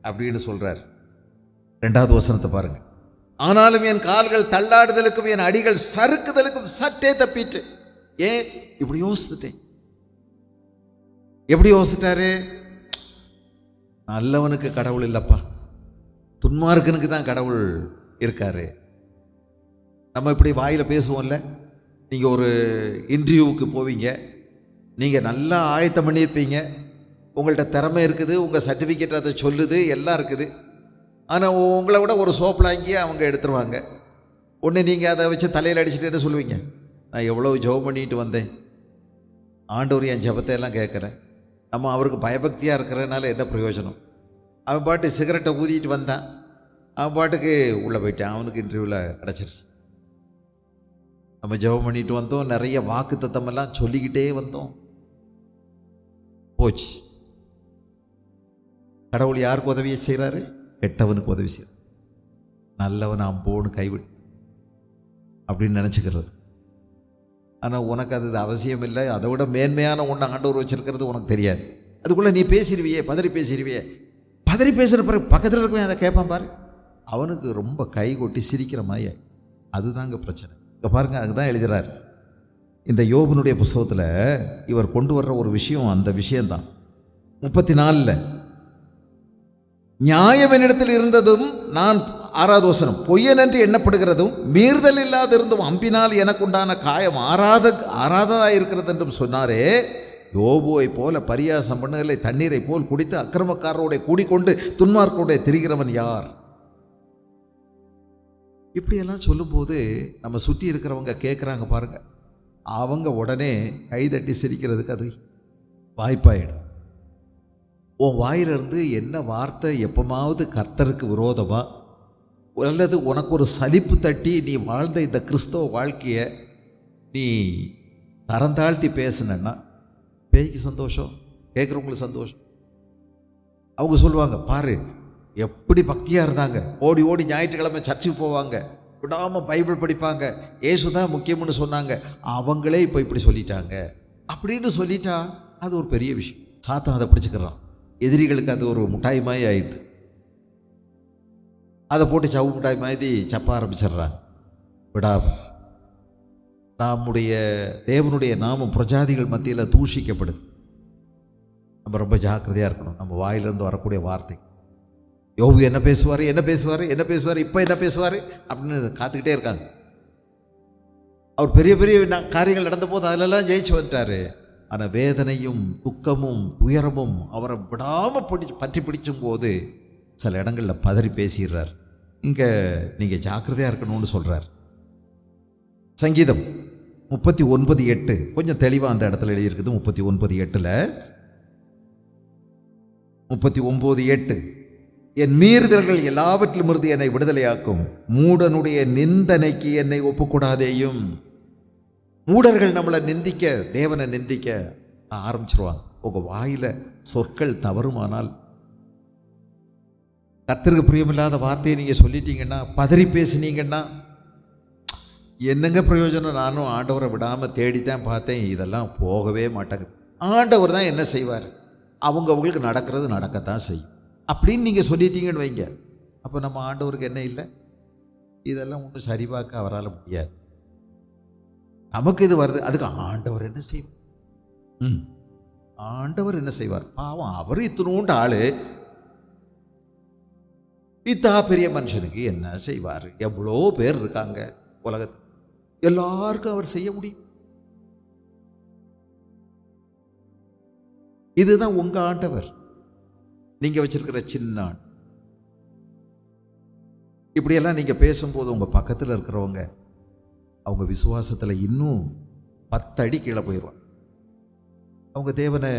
அப்படின்னு சொல்றார். 2வது வசனத்தை பாருங்க, ஆனாலும் என் கால்கள் தள்ளாடுதலுக்கும் என் அடிகள் சறுக்குதலுக்கும் சற்றே தப்பிட்டு. ஏன் இப்படி யோசித்துட்டேன்? எப்படி யோசிச்சிட்டாரு? நல்லவனுக்கு கடவுள் இல்லப்பா, துன்மார்க்கனுக்கு தான் கடவுள் இருக்காரு. நம்ம இப்படி வாயில் பேசுவோம்ல, நீங்கள் ஒரு இன்டர்வியூவுக்கு போவீங்க, நீங்கள் நல்லா ஆயத்தம் பண்ணியிருப்பீங்க, உங்கள்கிட்ட திறமை இருக்குது, உங்கள் சர்டிஃபிகேட் அதை சொல்லுது, எல்லாம் இருக்குது. ஆனால் உங்களை விட ஒரு சோப்பலாங்கி அவங்க எடுத்துருவாங்க. ஒன்று நீங்கள் அதை வச்சு தலையில் அடிச்சுட்டு என்ன சொல்லுவீங்க? நான் எவ்வளோ ஜெபம் பண்ணிட்டு வந்தேன், ஆண்டவர் என் ஜெபத்தை எல்லாம் கேட்குறேன். நம்ம அவருக்கு பயபக்தியாக இருக்கிறதுனால என்ன பிரயோஜனம்? அவன் பாட்டு சிகரெட்டை ஊதிட்டு வந்தான், அவன் பாட்டுக்கு உள்ளே போயிட்டான், அவனுக்கு இன்டர்வியூவில் கிடச்சிருச்சு. நம்ம ஜெபம் பண்ணிட்டு வந்தோம், நிறைய வாக்கு தத்தமெல்லாம் சொல்லிக்கிட்டே வந்தோம், போச்சு. கடவுள் யாருக்கு உதவியை செய்கிறாரு? கெட்டவனுக்கு உதவி செய்கிறார். நல்லவன் அம்போன்னு கைவிட்டு அப்படின்னு நினச்சிக்கிறது. ஆனால் உனக்கு அது அவசியம் இல்லை. அதை விட மேன்மையான ஒன்று ஆண்டவர் வச்சிருக்கிறது உனக்கு தெரியாது. அதுக்குள்ளே நீ பேசிடுவியே, பதறி பேசிடுவியே. பதறி பேசுகிற பிறகு பக்கத்தில் இருக்கவன் அதை கேட்பான் பாரு, அவனுக்கு ரொம்ப கை கொட்டி சிரிக்கிற மாதிரி. அதுதாங்க பிரச்சனை. இங்கே பாருங்க, அதுதான் எழுதுகிறார் இந்த யோபனுடைய புஸ்தகத்தில். இவர் கொண்டு வர்ற ஒரு விஷயம், அந்த விஷயம்தான் 34. நியாயவனிடத்தில் இருந்ததும் நான் 6வது வசனம், பொய்யனென்று எண்ணப்படுகிறதும் மீறுதல் இல்லாதிருந்தும் அம்பினால் எனக்கு உண்டான காயம் ஆறாததாக இருக்கிறது என்றும் சொன்னாரே. யோபுவை போல பரியாசம் பண்ணுதலை தண்ணீரை போல் குடித்து அக்கிரமக்காரரோட கூடிக்கொண்டு துன்மார்க்கரோட திரிகிறவன் யார்? இப்படியெல்லாம் சொல்லும்போது நம்ம சுற்றி இருக்கிறவங்க கேட்குறாங்க பாருங்க, அவங்க உடனே கைதட்டி சிரிக்கிறதுக்கு அது வாய்ப்பாயிடும். உன் வாயிலிருந்து என்ன வார்த்தை எப்போமாவது கர்த்தருக்கு விரோதமா அல்லது உனக்கு ஒரு சலிப்பு தட்டி நீ வாழ்ந்த இந்த கிறிஸ்தவ வாழ்க்கையை நீ தரந்தாழ்த்தி பேசுனன்னா பேய்க்கு சந்தோஷம், கேட்குறவங்களுக்கு சந்தோஷம். அவங்க சொல்லுவாங்க, பாரு எப்படி பக்தியாக இருந்தாங்க, ஓடி ஓடி ஞாயிற்றுக்கிழமை சர்ச்சுக்கு போவாங்க, விடாமல் பைபிள் படிப்பாங்க, ஏசு தான் முக்கியம்னு சொன்னாங்க, அவங்களே இப்போ இப்படி சொல்லிட்டாங்க அப்படின்னு சொல்லிட்டா அது ஒரு பெரிய விஷயம். சாத்தான் அதை பிடிச்சிக்கிறான். எதிரிகளுக்கு அது ஒரு முட்டாய் மாதிரி ஆயிடுது. அதை போட்டு சவு முட்டாய் மாதிரி சப்ப ஆரம்பிச்சிடுறாங்க. விடாம நம்முடைய தேவனுடைய நாமம் பிரஜாதிகள் மத்தியில் தூஷிக்கப்படுது. நம்ம ரொம்ப ஜாக்கிரதையாக இருக்கணும் நம்ம வாயிலிருந்து வரக்கூடிய வார்த்தை. யோபு என்ன பேசுவார், என்ன பேசுவார், என்ன பேசுவார், இப்போ என்ன பேசுவார் அப்படின்னு காத்துக்கிட்டே இருக்காங்க. அவர் பெரிய பெரிய காரியங்கள் நடந்த போது அதிலெல்லாம் ஜெயிச்சு வந்துட்டார். ஆனால் வேதனையும் துக்கமும் துயரமும் அவரை விடாமல் பற்றி பிடிச்சும் போது சில இடங்களில் பதறி பேசிடுறார். இங்கே நீங்கள் ஜாக்கிரதையாக இருக்கணும்னு சொல்கிறார். சங்கீதம் 39:8 கொஞ்சம் தெளிவாக அந்த இடத்துல எழுதியிருக்குது. 39:8 39:8, என் மீறுதல்கள் எல்லாவற்றிலும் இருந்து என்னை விடுதலையாக்கும், மூடனுடைய நிந்தனைக்கு என்னை ஒப்புக்கூடாதேயும். மூடர்கள் நம்மளை நிந்திக்க, தேவனை நிந்திக்க ஆரம்பிச்சிருவாங்க. உங்கள் வாயில் சொற்கள் தவறுமானால், கர்த்தருக்கு பிரியமில்லாத வார்த்தையை நீங்கள் சொல்லிட்டீங்கன்னா, பதறி பேசினீங்கன்னா என்னங்க பிரயோஜனம்? நானும் ஆண்டவரை விடாமல் தேடித்தான் பார்த்தேன், இதெல்லாம் போகவே மாட்டாங்க. ஆண்டவர் தான் என்ன செய்வார்? அவங்களுக்கு நடக்கிறது நடக்கத்தான் செய்யும் அப்படின்னு நீங்கள் சொல்லிட்டீங்கன்னு வைங்க. அப்போ நம்ம ஆண்டவருக்கு என்ன இல்லை? இதெல்லாம் ஒன்றும் சரிபார்க்க அவரால் முடியாது. நமக்கு இது வருது, அதுக்கு ஆண்டவர் என்ன செய்வார்? ஆண்டவர் என்ன செய்வார்? பாவம், அவர் இத்தனோண்டு ஆளு, இத்தா பெரிய மனுஷனுக்கு என்ன செய்வார்? எவ்வளோ பேர் இருக்காங்க உலகத்தில், எல்லாருக்கும் அவர் செய்ய முடியும். இதுதான் உங்க ஆண்டவர், நீங்க வச்சிருக்கிற சின்ன ஆண்டு. இப்படியெல்லாம் நீங்க பேசும்போது உங்க பக்கத்தில் இருக்கிறவங்க அவங்க விசுவாசத்துல இன்னும் 10 அடி கீழே போயிடுவாங்க. அவங்க தேவனை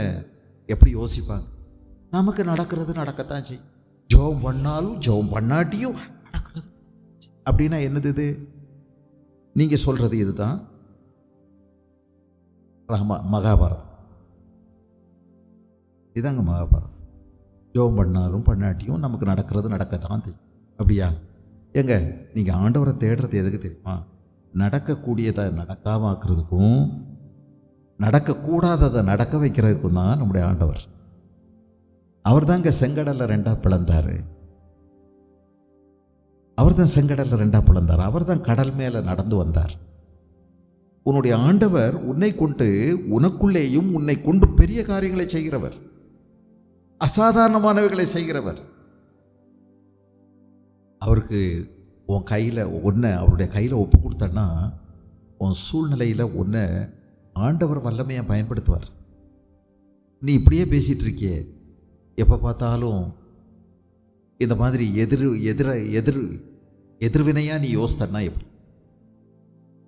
எப்படி யோசிப்பாங்க? நமக்கு நடக்கிறது நடக்கத்தான் செய்யும், ஜெபம் பண்ணாலும் ஜெபம் பண்ணாட்டியும் நடக்கிறது. அப்படின்னா என்னது இது? நீங்க சொல்றது இதுதான் மகாபாரதம். இதாங்க மகாபாரதம். ஜெபம் பண்ணாலும் பண்ணாட்டியும் நமக்கு நடக்கிறது நடக்கத்தான் தெரியும். அப்படியா? ஏங்க, நீங்க ஆண்டவரை தேடுறது எதுக்கு தெரியுமா? நடக்கக்கூடியதை நடக்காம ஆக்குறதுக்கும் நடக்கக்கூடாததை நடக்க வைக்கிறதுக்கும் தான் நம்முடைய ஆண்டவர். அவர் தாங்க செங்கடல்ல 2 பிளந்தாரு. அவர் தான் செங்கடல்ல 2 பிளந்தார். அவர் தான் கடல் மேல நடந்து வந்தார். உன்னுடைய ஆண்டவர் உன்னை கொண்டு உனக்குள்ளேயும் உன்னை கொண்டு பெரிய காரியங்களை செய்கிறவர், அசாதாரணமானவைகளை செய்கிறவர். அவருக்கு உன் கையில் ஒன்றை அவருடைய கையில் ஒப்பு கொடுத்தன்னா உன் சூழ்நிலையில் ஒன்றை ஆண்டவர் வல்லமையை பயன்படுத்துவார். நீ இப்படியே பேசிகிட்டு இருக்கியே, எப்போ பார்த்தாலும் இந்த மாதிரி எதிர்வினையாக நீ யோசித்தன்னா எப்படி?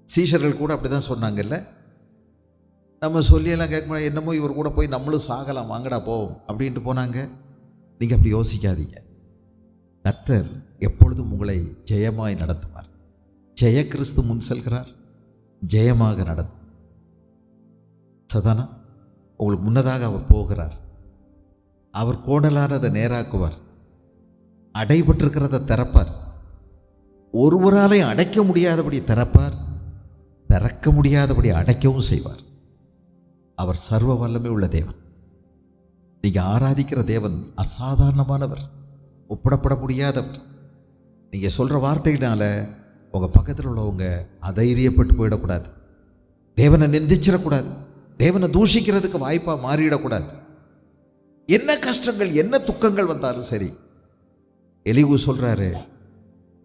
சீஷர்கள் கூட அப்படி தான் சொன்னாங்கல்ல. நம்ம சொல்லியெல்லாம் கேட்க முடியாது, என்னமோ இவர் கூட போய் நம்மளும் சாகலாம், வாங்கடா போவோம் அப்படின்ட்டு போனாங்க. நீங்கள் அப்படி யோசிக்காதீங்க. கர்த்தர் எப்பொழுதும் உங்களை ஜெயமாய் நடத்துவார். ஜெய கிறிஸ்து முன் செல்கிறார், ஜெயமாக நடத்தும். சதானா உங்களுக்கு முன்னதாக அவர் போகிறார். அவர் கோணலானதை நேராக்குவார், அடைபட்டிருக்கிறத திறப்பார். ஒருவராலையும் அடைக்க முடியாதபடி திறப்பார், திறக்க முடியாதபடி அடைக்கவும் செய்வார். அவர் சர்வ வல்லமை உள்ள தேவன். நீங்க ஆராதிக்கிற தேவன் அசாதாரணமானவர், ஒப்பிடப்பட முடியாதவர். நீங்க சொல்ற வார்த்தையினால உங்க பக்கத்தில் உள்ளவங்க அதைரியப்பட்டு போயிடக்கூடாது, தேவனை நிந்திச்சிடக்கூடாது, தேவனை தூஷிக்கிறதுக்கு வாய்ப்பா மாறிடக்கூடாது. என்ன கஷ்டங்கள் என்ன துக்கங்கள் வந்தாலும் சரி, எலிகு சொல்றாரு,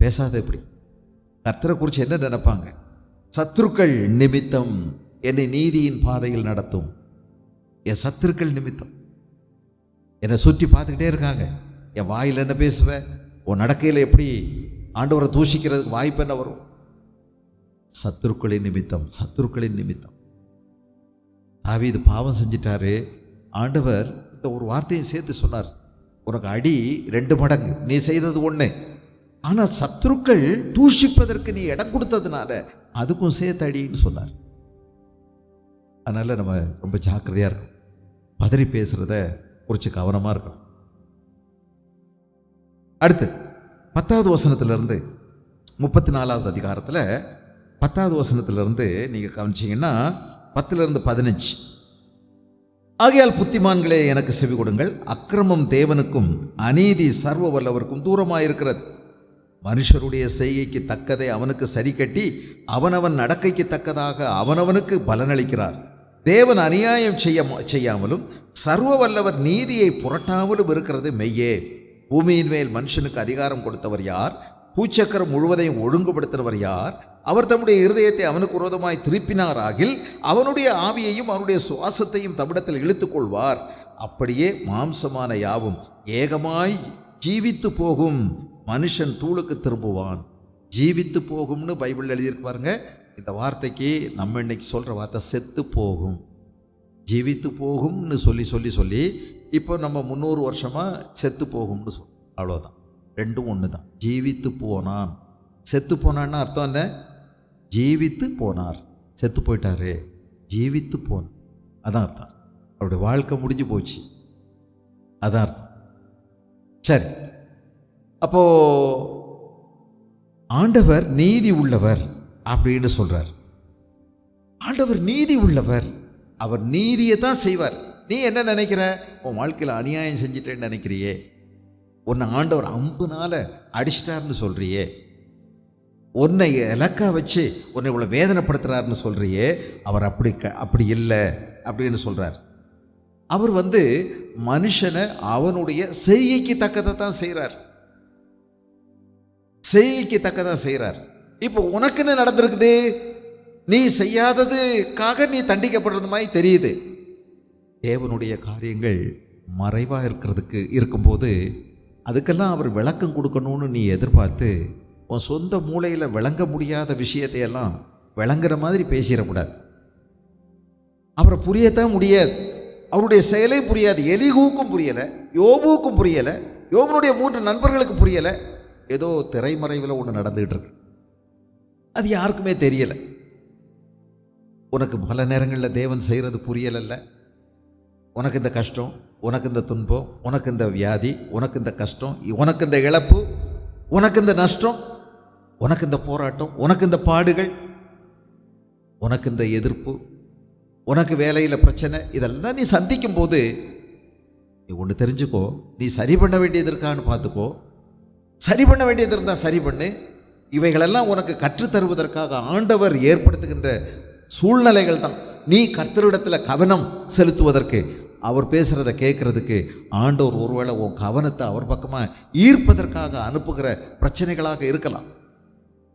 பேசாத. இப்படி கர்த்தரை குறித்து என்ன நினைப்பாங்க? சத்துருக்கள் நிமித்தம் என்னை நீதியின் பாதையில் நடத்தும். என் சத்துருக்கள் நிமித்தம் என்னை சுற்றி பார்த்துக்கிட்டே இருக்காங்க. என் வாயில் என்ன பேசுவேன், உன் நடக்கையில் எப்படி ஆண்டவரை தூஷிக்கிறதுக்கு வாய்ப்பு என்ன வரும்? சத்துருக்களின் நிமித்தம், சத்துருக்களின் நிமித்தம். தாவீது பாவம் செஞ்சிட்டாரு. ஆண்டவர் இந்த ஒரு வார்த்தையை சேர்த்து சொன்னார், உனக்கு அடி 2 மடங்கு, நீ செய்தது 1. ஆனால் சத்துருக்கள் தூஷிப்பதற்கு நீ இடம் கொடுத்ததுனால அதுக்கும் சேர்த்து அடின்னு சொன்னார். அதனால் நம்ம ரொம்ப ஜாக்கிரதையாக இருக்கணும், பதறி பேசுகிறத குறித்து கவனமாக இருக்கணும். அடுத்து 10வது வசனத்திலிருந்து 34வது அதிகாரத்தில் 10வது வசனத்திலிருந்து நீங்கள் கவனிச்சிங்கன்னா 10லிருந்து 15. ஆகையால் புத்திமான்களே எனக்கு செவி கொடுங்கள், அக்கிரமம் தேவனுக்கும் அநீதி சர்வ வல்லவருக்கும் தூரமாயிருக்கிறது. மனுஷருடைய செய்கைக்கு தக்கதை அவனுக்கு சரி கட்டி அவனவன் நடக்கைக்கு தக்கதாக அவனவனுக்கு பலனளிக்கிறார். தேவன் அநியாயம் செய்யாமலும் சர்வ வல்லவர் நீதியை புரட்டாமலும் இருக்கிறது மெய்யே. பூமியின் மேல் மனுஷனுக்கு அதிகாரம் கொடுத்தவர் யார்? பூச்சக்கரம் முழுவதையும் ஒழுங்குபடுத்தினவர் யார்? அவர் தம்முடைய இருதயத்தை அவனுக்கு விரோதமாய் திருப்பினாராகில் அவனுடைய ஆவியையும் அவனுடைய சுவாசத்தையும் தம்மிடத்தில் இழுத்துக் கொள்வார். அப்படியே மாம்சமான யாவும் ஏகமாய் ஜீவித்து போகும், மனுஷன் தூளுக்கு திரும்புவான். ஜீவித்து போகும்னு பைபிள் எழுதியிருக்கு பாருங்க. இந்த வார்த்தைக்கு நம்ம இன்னைக்கு சொல்கிற வார்த்தை செத்து போகும். ஜீவித்து போகும்னு சொல்லி இப்போ நம்ம 300 வருஷமாக செத்து போகும்னு சொல்லுவோம். அவ்வளோதான், ரெண்டும் ஒன்று தான். ஜீவித்து போனான், செத்து போனான்னு அர்த்தம் என்ன? ஜீவித்து போனார், செத்து போயிட்டாரு, ஜீவித்து போனார், அதான் அர்த்தம். அவருடைய வாழ்க்கை முடிஞ்சு போச்சு, அதான் அர்த்தம். சரி, அப்போ ஆண்டவர் நீதி உள்ளவர் அப்படின்னு சொல்றார். ஆண்டவர் நீதி உள்ளவர், அவர் நீதியை தான் செய்வார். நீ என்ன நினைக்கிற? உன் வாழ்க்கையில் அநியாயம் செஞ்சிட்டேன்னு நினைக்கிறியே, உன்னை ஆண்டவர் அம்புனால அடிச்சிட்டாருன்னு சொல்றியே, உன்னை இலக்கா வச்சு உன்னை இவ்வளோ வேதனைப்படுத்துறாருன்னு சொல்றியே, அவர் அப்படி இல்லை அப்படின்னு சொல்றார். அவர் மனுஷனை அவனுடைய செய்கைக்கு தக்கதை தான் செய்கிறார், செய்கைக்கு தக்கதான் செய்கிறார். இப்போ உனக்கு என்ன நடந்திருக்குது? நீ செய்யாததுக்காக நீ தண்டிக்கப்படுறது மாதிரி தெரியுது. தேவனுடைய காரியங்கள் மறைவாக இருக்கும்போது அதுக்கெல்லாம் அவர் விளக்கம் கொடுக்கணும்னு நீ எதிர்பார்த்து உன் சொந்த மூளையில் விளங்க முடியாத விஷயத்தையெல்லாம் விளங்குற மாதிரி பேசிடக்கூடாது. அவரை புரியத்தான் முடியாது, அவருடைய செயலே புரியாது. எலிகூக்கும் புரியலை, யோபுவுக்கும் புரியலை, யோபனுடைய 3 நண்பர்களுக்கு புரியலை. ஏதோ திரைமறைவில் ஒன்று நடந்துகிட்டு இருக்கு, அது யாருக்குமே தெரியலை. உனக்கு பல நேரங்களில் தேவன் செய்கிறது புரியலைல்ல. உனக்கு இந்த கஷ்டம், உனக்கு இந்த துன்பம், உனக்கு இந்த வியாதி, உனக்கு இந்த கஷ்டம், உனக்கு இந்த இழப்பு, உனக்கு இந்த நஷ்டம், உனக்கு இந்த போராட்டம், உனக்கு இந்த பாடுகள், உனக்கு இந்த எதிர்ப்பு, உனக்கு வேலையில் பிரச்சனை, இதெல்லாம் நீ சந்திக்கும் போது நீ ஒன்று தெரிஞ்சுக்கோ, நீ சரி பண்ண வேண்டியது இருக்கான்னு பார்த்துக்கோ. சரி பண்ண வேண்டியது இருந்தால் சரி பண்ணு. இவைகளெல்லாம் உனக்கு கற்றுத்தருவதற்காக ஆண்டவர் ஏற்படுத்துகின்ற சூழ்நிலைகள் தான். நீ கர்த்தரிடத்தில் கவனம் செலுத்துவதற்கு, அவர் பேசுகிறத கேட்குறதுக்கு ஆண்டவர் ஒருவேளை உன் கவனத்தை அவர் பக்கமாக ஈர்ப்பதற்காக அனுப்புகிற பிரச்சனைகளாக இருக்கலாம்.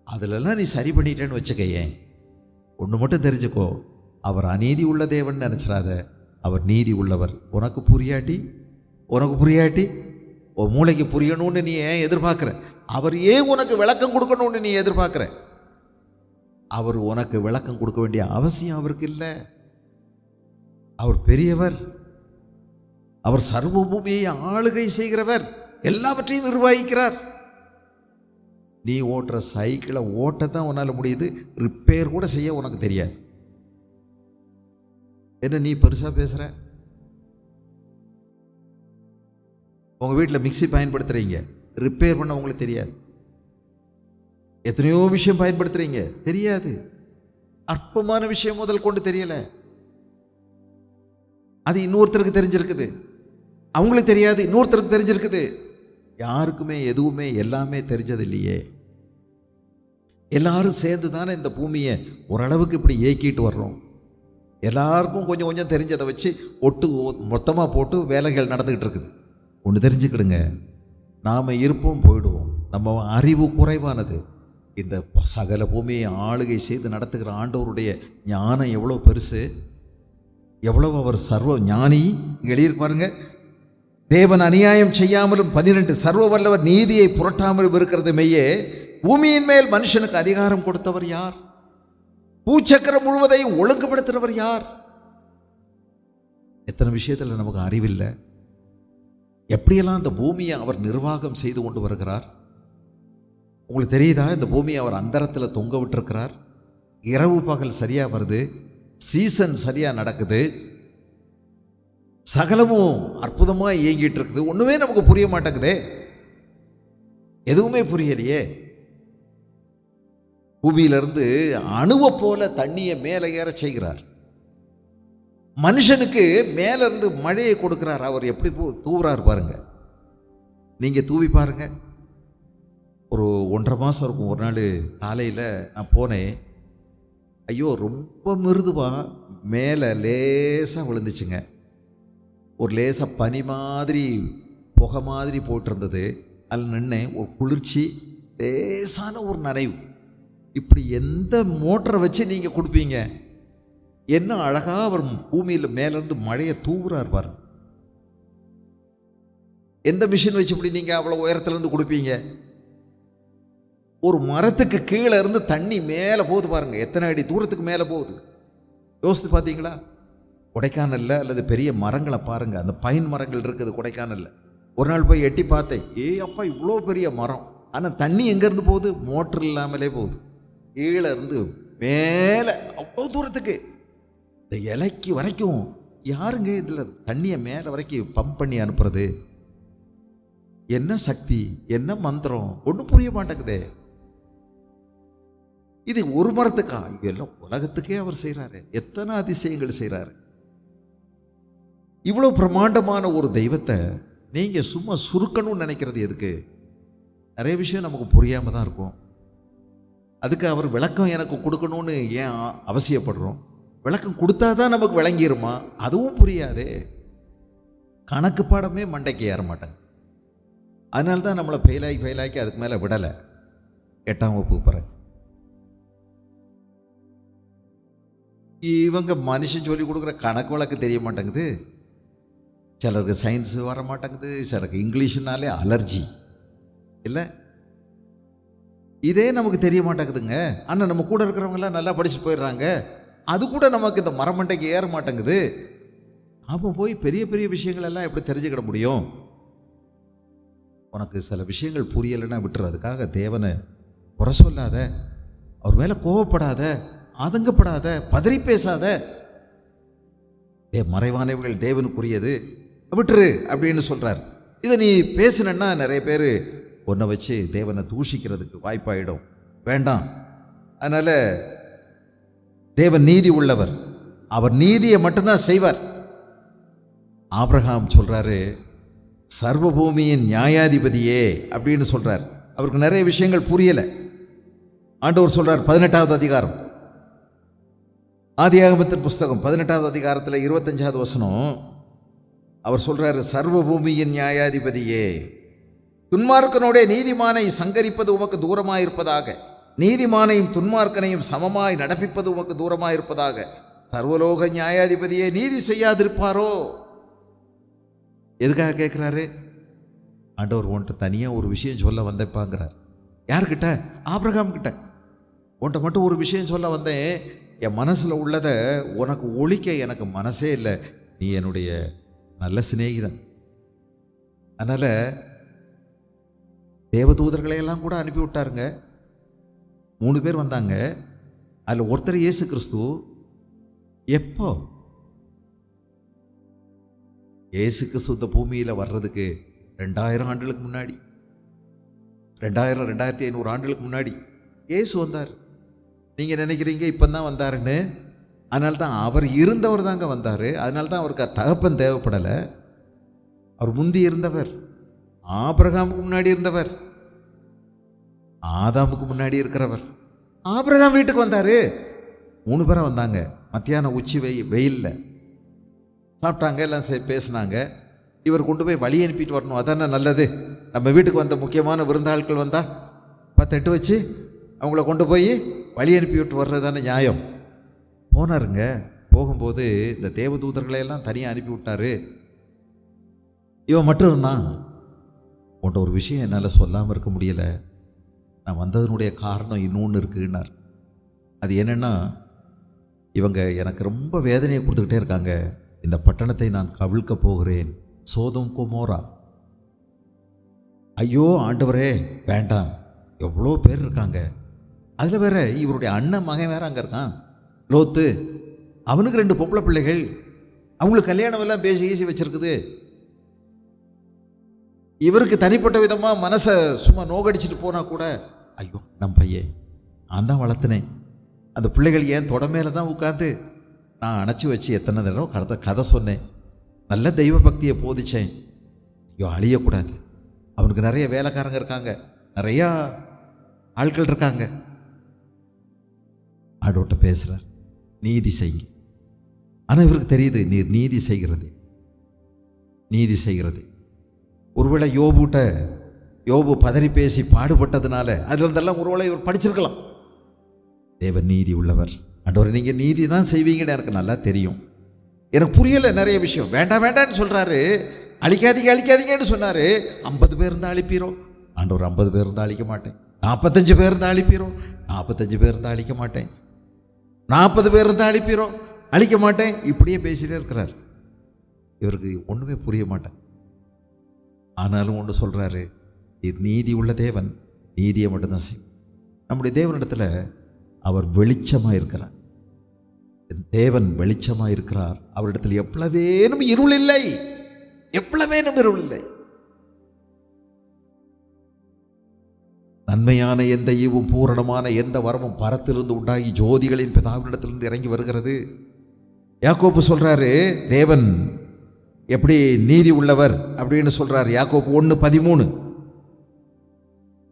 அதிலெல்லாம் நீ சரி பண்ணிட்டேன்னு வச்சுக்கையே, ஒன்று மட்டும் தெரிஞ்சுக்கோ, அவர் அநீதி உள்ள தேவன் நினச்சிடாத, அவர் நீதி உள்ளவர். உனக்கு புரியாட்டி உன் மூளைக்கு புரியணும்னு நீ ஏன் எதிர்பார்க்குற? அவர் ஏன் உனக்கு விளக்கம் கொடுக்கணும்னு நீ எதிர்பார்க்குற? அவர் உனக்கு விளக்கம் கொடுக்க வேண்டிய அவசியம் அவருக்கு இல்லை. அவர் பெரியவர், அவர் சர்வ பூமியை ஆளுகை செய்கிறவர், எல்லாவற்றையும் நிர்வகிக்கிறார். நீ ஓட்டுற சைக்கிளை ஓட்டத்தான் உன்னால் முடியுது, ரிப்பேர் கூட செய்ய உனக்கு தெரியாது. என்ன நீ பெருசாக பேசுகிற? உங்கள் வீட்டில் மிக்சி பயன்படுத்துகிறீங்க, ரிப்பேர் பண்ண உங்களுக்கு தெரியாது. எத்தனையோ விஷயம் பயன்படுத்துகிறீங்க, தெரியாது. அற்பமான விஷயம் முதல் கொண்டு தெரியலை, அது இன்னொருத்தருக்கு தெரிஞ்சிருக்குது. அவங்களுக்கு தெரியாது, இன்னொருத்தருக்கு தெரிஞ்சிருக்குது. யாருக்குமே எதுவுமே எல்லாமே தெரிஞ்சது இல்லையே. எல்லாரும் சேர்ந்து தானே இந்த பூமியை ஓரளவுக்கு இப்படி ஏக்கிட்டு வர்றோம். எல்லாருக்கும் கொஞ்சம் கொஞ்சம் தெரிஞ்சதை வச்சு மொத்தமாக போட்டு வேலைகள் நடந்துக்கிட்டு இருக்குது. ஒன்று தெரிஞ்சுக்கிடுங்க, நாம் இருப்போம் போயிடுவோம். நம்ம அறிவு குறைவானது. இந்த சகல பூமியை ஆளுகை செய்து நடத்துகிற ஆண்டவருடைய ஞானம் எவ்வளோ பெருசு, எவ்வளவு அவர் சர்வ ஞானி. எழுதியிருப்பாருங்க, தேவன் அநியாயம் செய்யாமலும் 12 சர்வ வல்லவர் நீதியை புரட்டாமலும் இருக்கிறது மெய்யே. பூமியின் மேல் மனுஷனுக்கு அதிகாரம் கொடுத்தவர் யார்? பூச்சக்கரம் முழுவதையும் ஒழுங்குபடுத்துகிறவர் யார்? எத்தனை விஷயத்தில் நமக்கு அறிவில்லை. எப்படியெல்லாம் இந்த பூமியை அவர் நிர்வாகம் செய்து கொண்டு வருகிறார் உங்களுக்கு தெரியுதா? இந்த பூமியை அவர் அந்தரத்தில் தொங்க விட்டுருக்கிறார். இரவு பகல் சரியாக வருது, சீசன் சரியாக நடக்குது, சகலமும் அற்புதமாக இயங்கிட்டு இருக்குது. ஒன்றுமே நமக்கு புரிய மாட்டேங்குதே, எதுவுமே புரியலையே. பூமியிலிருந்து அணுவை போல தண்ணியை மேலே ஏற செய்கிறார். மனுஷனுக்கு மேலேருந்து மழையை கொடுக்கிறார். அவர் எப்படி தூவுறார் பாருங்க, நீங்கள் தூவி பாருங்க. ஒரு 1.5 மாதம் இருக்கும். ஒரு நாள் காலையில் நான் போனேன். ஐயோ, ரொம்ப மிருதுவாக மேலே லேசாக விழுந்துச்சுங்க. ஒரு லேசாக பனி மாதிரி புகை மாதிரி போட்டிருந்தது. அதில் நின்று ஒரு குளிர்ச்சி, லேசான ஒரு நனைவு. இப்படி எந்த மோட்டரை வச்சு நீங்கள் கொடுப்பீங்க? என்ன அழகாக அவர் பூமியில் மேலேருந்து மழையை தூவுறார் பாருங்க. எந்த மிஷின் வச்சு இப்படி நீங்கள் அவ்வளோ உயரத்துலேருந்து கொடுப்பீங்க? ஒரு மரத்துக்கு கீழே இருந்து தண்ணி மேலே போகுது பாருங்க, எத்தனை அடி தூரத்துக்கு மேலே போகுது. யோசித்து பார்த்தீங்களா? கொடைக்கானலில் அல்லது பெரிய மரங்களை பாருங்கள், அந்த பைன் மரங்கள் இருக்குது கொடைக்கானலில். ஒரு நாள் போய் எட்டி பார்த்தேன், அப்பா இவ்வளோ பெரிய மரம், ஆனால் தண்ணி எங்கேருந்து போகுது? மோட்டர் இல்லாமலே போகுது. கீழே இருந்து மேலே அவ்வளோ தூரத்துக்கு இந்த இலைக்கு வரைக்கும். யாருங்க இதில் தண்ணியை மேலே வரைக்கும் பம்ப் பண்ணி அனுப்புறது? என்ன சக்தி, என்ன மந்திரம், ஒன்றும் புரிய மாட்டேங்குதே. இது ஒரு மரத்துக்கா? எல்லாம் உலகத்துக்கே அவர் செய்கிறாரு. எத்தனை அதிசயங்கள் செய்கிறாரு. இவ்வளோ பிரம்மாண்டமான ஒரு தெய்வத்தை நீங்கள் சும்மா சுருக்கணும்னு நினைக்கிறது எதுக்கு? நிறைய விஷயம் நமக்கு புரியாமல் தான் இருக்கும். அதுக்கு அவர் விளக்கம் எனக்கு கொடுக்கணும்னு ஏன் அவசியப்படுறோம்? விளக்கம் கொடுத்தா தான் நமக்கு விளங்கிருமா? அதுவும் புரியாதே. கணக்கு பாடமே மண்டைக்கு ஏற மாட்டாங்க. அதனால தான் நம்மளை ஃபெயிலாக்கி அதுக்கு மேலே விடலை. 8ஆம் வகுப்பு பிறகு இவங்க மனுஷன் சொல்லி கொடுக்குற கணக்கு வழக்கு தெரிய மாட்டேங்குது. சிலருக்கு சயின்ஸு வர மாட்டேங்குது, சிலருக்கு இங்கிலீஷுனாலே அலர்ஜி இல்லை. இதே நமக்கு தெரிய மாட்டேங்குதுங்க. ஆனால் நம்ம கூட இருக்கிறவங்கெல்லாம் நல்லா படிச்சுட்டு போயிடுறாங்க. அது கூட நமக்கு இந்த மரமண்டைக்கு ஏற மாட்டேங்குது. நாம் போய் பெரிய பெரிய விஷயங்கள் எல்லாம் எப்படி தெரிஞ்சுக்கிட முடியும்? உனக்கு சில விஷயங்கள் புரியலைன்னா விட்டுரு. அதுக்காக தேவனை குறை சொல்லாத, அவர் மேலே கோவப்படாத, ஆதங்கப்படாத, பதறி பேசாத. மறைவானவர்கள் தேவனுக்குரியது, விட்டுரு அப்படின்னு சொல்கிறார். இதை நீ பேசினா நிறைய பேர் உன்னை வச்சு தேவனை தூஷிக்கிறதுக்கு வாய்ப்பாயிடும். வேண்டாம். அதனால் தேவன் நீதி உள்ளவர், அவர் நீதியை மட்டும்தான் செய்வார். ஆபிரகாம் சொல்கிறாரு, சர்வபூமியின் நியாயாதிபதியே அப்படின்னு சொல்கிறார். அவருக்கு நிறைய விஷயங்கள் புரியலை. ஆண்டவர் சொல்கிறார் 18வது அதிகாரம், ஆதியாகமத்தின் புஸ்தகம் 18வது அதிகாரத்தில் 25வது வசனம். அவர் சொல்கிறாரு, சர்வபூமியின் நியாயாதிபதியே, துன்மார்க்கனோட நீதிமானை சங்கரிப்பது உமக்கு தூரமாயிருப்பதாக, நீதிமானையும் துன்மார்க்கனையும் சமமாய் நடப்பிப்பது உமக்கு தூரமாயிருப்பதாக. சர்வலோக நியாயாதிபதியே, நீதி செய்யாதிருப்பாரோ? எதுக்காக கேட்குறாரு? ஆண்டவர் உன்ட்ட தனியாக ஒரு விஷயம் சொல்ல வந்தப்பாங்கிறார். யார்கிட்ட? ஆபிரகாம் கிட்ட. உன்ட்ட மட்டும் ஒரு விஷயம் சொல்ல வந்தேன், என் மனசில் உள்ளதை உனக்கு ஒழிக்க எனக்கு மனசே இல்லை. நீ என்னுடைய நல்ல சிநேகிதன். அதனால் தேவதூதர்களையெல்லாம் கூட அனுப்பி விட்டாருங்க. 3 பேர் வந்தாங்க. அதில் ஒருத்தர் இயேசு கிறிஸ்து. எப்போ இயேசு கிறிஸ்து இந்த பூமியில் வர்றதுக்கு 2000 ஆண்டுகளுக்கு முன்னாடி, 2500 ஆண்டுகளுக்கு முன்னாடி இயேசு வந்தார். நீங்கள் நினைக்கிறீங்க இப்போ தான் வந்தாருன்னு. அதனால தான் அவர் இருந்தவர் தாங்க வந்தார். அதனால தான் அவருக்கு தகப்பன் தேவைப்படலை. அவர் முந்தி இருந்தவர், ஆபிரகாமுக்கு முன்னாடி இருந்தவர், ஆதாமுக்கு முன்னாடி இருக்கிறவர். ஆபிரகாம் வீட்டுக்கு வந்தார். 3 பேராக வந்தாங்க. மத்தியானம் உச்சி வெயிலில் சாப்பிட்டாங்க, எல்லாம் பேசினாங்க. இவர் கொண்டு போய் வழி அனுப்பிட்டு வரணும், அதானே நல்லது. நம்ம வீட்டுக்கு வந்த முக்கியமான விருந்தாட்கள் வந்தால் 10 வச்சு அவங்கள கொண்டு போய் வழி அனுப்பி விட்டு வர்றது தானே நியாயம். போனாருங்க. போகும்போது இந்த தேவதூதர்களையெல்லாம் தனியாக அனுப்பி விட்டாரு. இவன் மட்டும் இருந்தான். உன்ட்ட ஒரு விஷயம் என்னால் சொல்லாமல் இருக்க முடியலை. நான் வந்ததனுடைய காரணம் இன்னொன்று இருக்குன்னார். அது என்னென்னா, இவங்க எனக்கு ரொம்ப வேதனையை கொடுத்துக்கிட்டே இருக்காங்க. இந்த பட்டணத்தை நான் கவிழ்க்க போகிறேன், சோதம் கொமோரா. ஐயோ ஆண்டவரே வேண்டாம், எவ்வளோ பேர் இருக்காங்க. அதில் வேற இவருடைய அண்ணன் மகன் வேற அங்கே இருக்கான், லோத்து. அவனுக்கு 2 பொம்பளை பிள்ளைகள். அவங்களுக்கு கல்யாணம் எல்லாம் பேசி வச்சிருக்குது. இவருக்கு தனிப்பட்ட விதமாக மனசை சும்மா நோகடிச்சிட்டு போனால் கூட, ஐயோ நம்ம பையன் நான் தான் வளர்த்தினேன், அந்த பிள்ளைகள் ஏன் தொட மேலே தான் உட்காந்து நான் அணைச்சி வச்சு எத்தனை தடவை கதை சொன்னேன், நல்ல தெய்வ பக்தியை போதிச்சேன். ஐயோ அழியக்கூடாது. அவனுக்கு நிறைய வேலைக்காரங்க இருக்காங்க, நிறையா ஆட்கள் இருக்காங்க. ஆண்டவர்கிட்ட பேசுகிறார், நீதி செய்யுங்க. ஆனால் இவருக்கு தெரியுது, நீர் நீதி செய்கிறது. ஒருவேளை யோபு பதறி பேசி பாடுபட்டதுனால அதுல இருந்தெல்லாம் ஒருவேளை இவர் படிச்சிருக்கலாம். தேவன் நீதி உள்ளவர். ஆண்டவரே நீங்கள் நீதி தான் செய்வீங்கன்னு எனக்கு நல்லா தெரியும். எனக்கு புரியலை நிறைய விஷயம். வேண்டாம் வேண்டான்னு சொல்கிறாரு. அழிக்காதீங்கன்னு சொன்னார். 50 பேர் இருந்தால் அழிப்பீரோ? ஆண்டவர் 50 பேர் இருந்தால் அழிக்க மாட்டேன். 45 பேர் இருந்தால் அழிப்பீரோ? 45 பேர் இருந்தால் அழிக்க மாட்டேன். 40 பேர் இருந்தால் அழிப்பீரோ? அழிக்க மாட்டேன். இப்படியே பேசிகிட்டே இருக்கிறார். இவருக்கு ஒன்றுமே புரிய மாட்டேன். ஆனாலும் ஒன்று சொல்கிறாரு, நீதி உள்ள தேவன், நீதியை மட்டும்தான் செய்யும். நம்முடைய தேவனிடத்தில் அவர் வெளிச்சமாக இருக்கிறார். தேவன் வெளிச்சமாக இருக்கிறார். அவரிடத்தில் எவ்வளவேனும் இருள் இல்லை. நன்மையான எந்த ஈவும் பூரணமான எந்த வரமும் பரத்திலிருந்து உண்டாகி ஜோதிகளின் பிதாவினிடத்திலிருந்து இறங்கி வருகிறது. யாக்கோபு சொல்றாரு, தேவன் எப்படி நீதி உள்ளவர் அப்படின்னு சொல்றாரு. யாக்கோபு 1:13.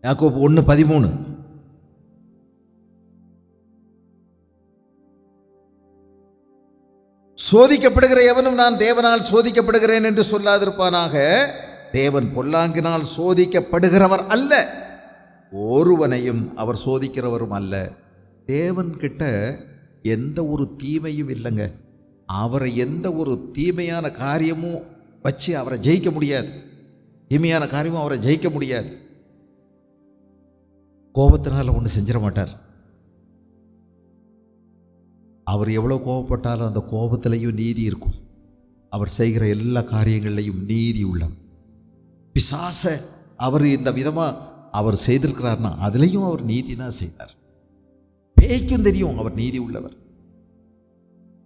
யாக்கோபு 1:13. சோதிக்கப்படுகிற எவனும் நான் தேவனால் சோதிக்கப்படுகிறேன் என்று சொல்லாதிருப்பானாக. தேவன் பொல்லாங்கினால் சோதிக்கப்படுகிறவர் அல்ல, ஒருவனையும் அவர் சோதிக்கிறவரும் அல்ல. தேவன் கிட்ட எந்த ஒரு தீமையும் இல்லைங்க. அவரை எந்த ஒரு தீமையான காரியமும் வச்சு அவரை ஜெயிக்க முடியாது. தீமையான காரியமும் அவரை ஜெயிக்க முடியாது. கோபத்தினால ஒன்று செஞ்சிட மாட்டார். அவர் எவ்வளோ கோபப்பட்டாலும் அந்த கோபத்திலையும் நீதி இருக்கும். அவர் செய்கிற எல்லா காரியங்கள்லையும் நீதி உள்ளவர். பிசாச அவர் இந்த விதமாக அவர் செய்திருக்கிறார்னா அதுலேயும் அவர் நீதி தான் செய்தார். பேய்க்கும் தெரியும் அவர் நீதி உள்ளவர்.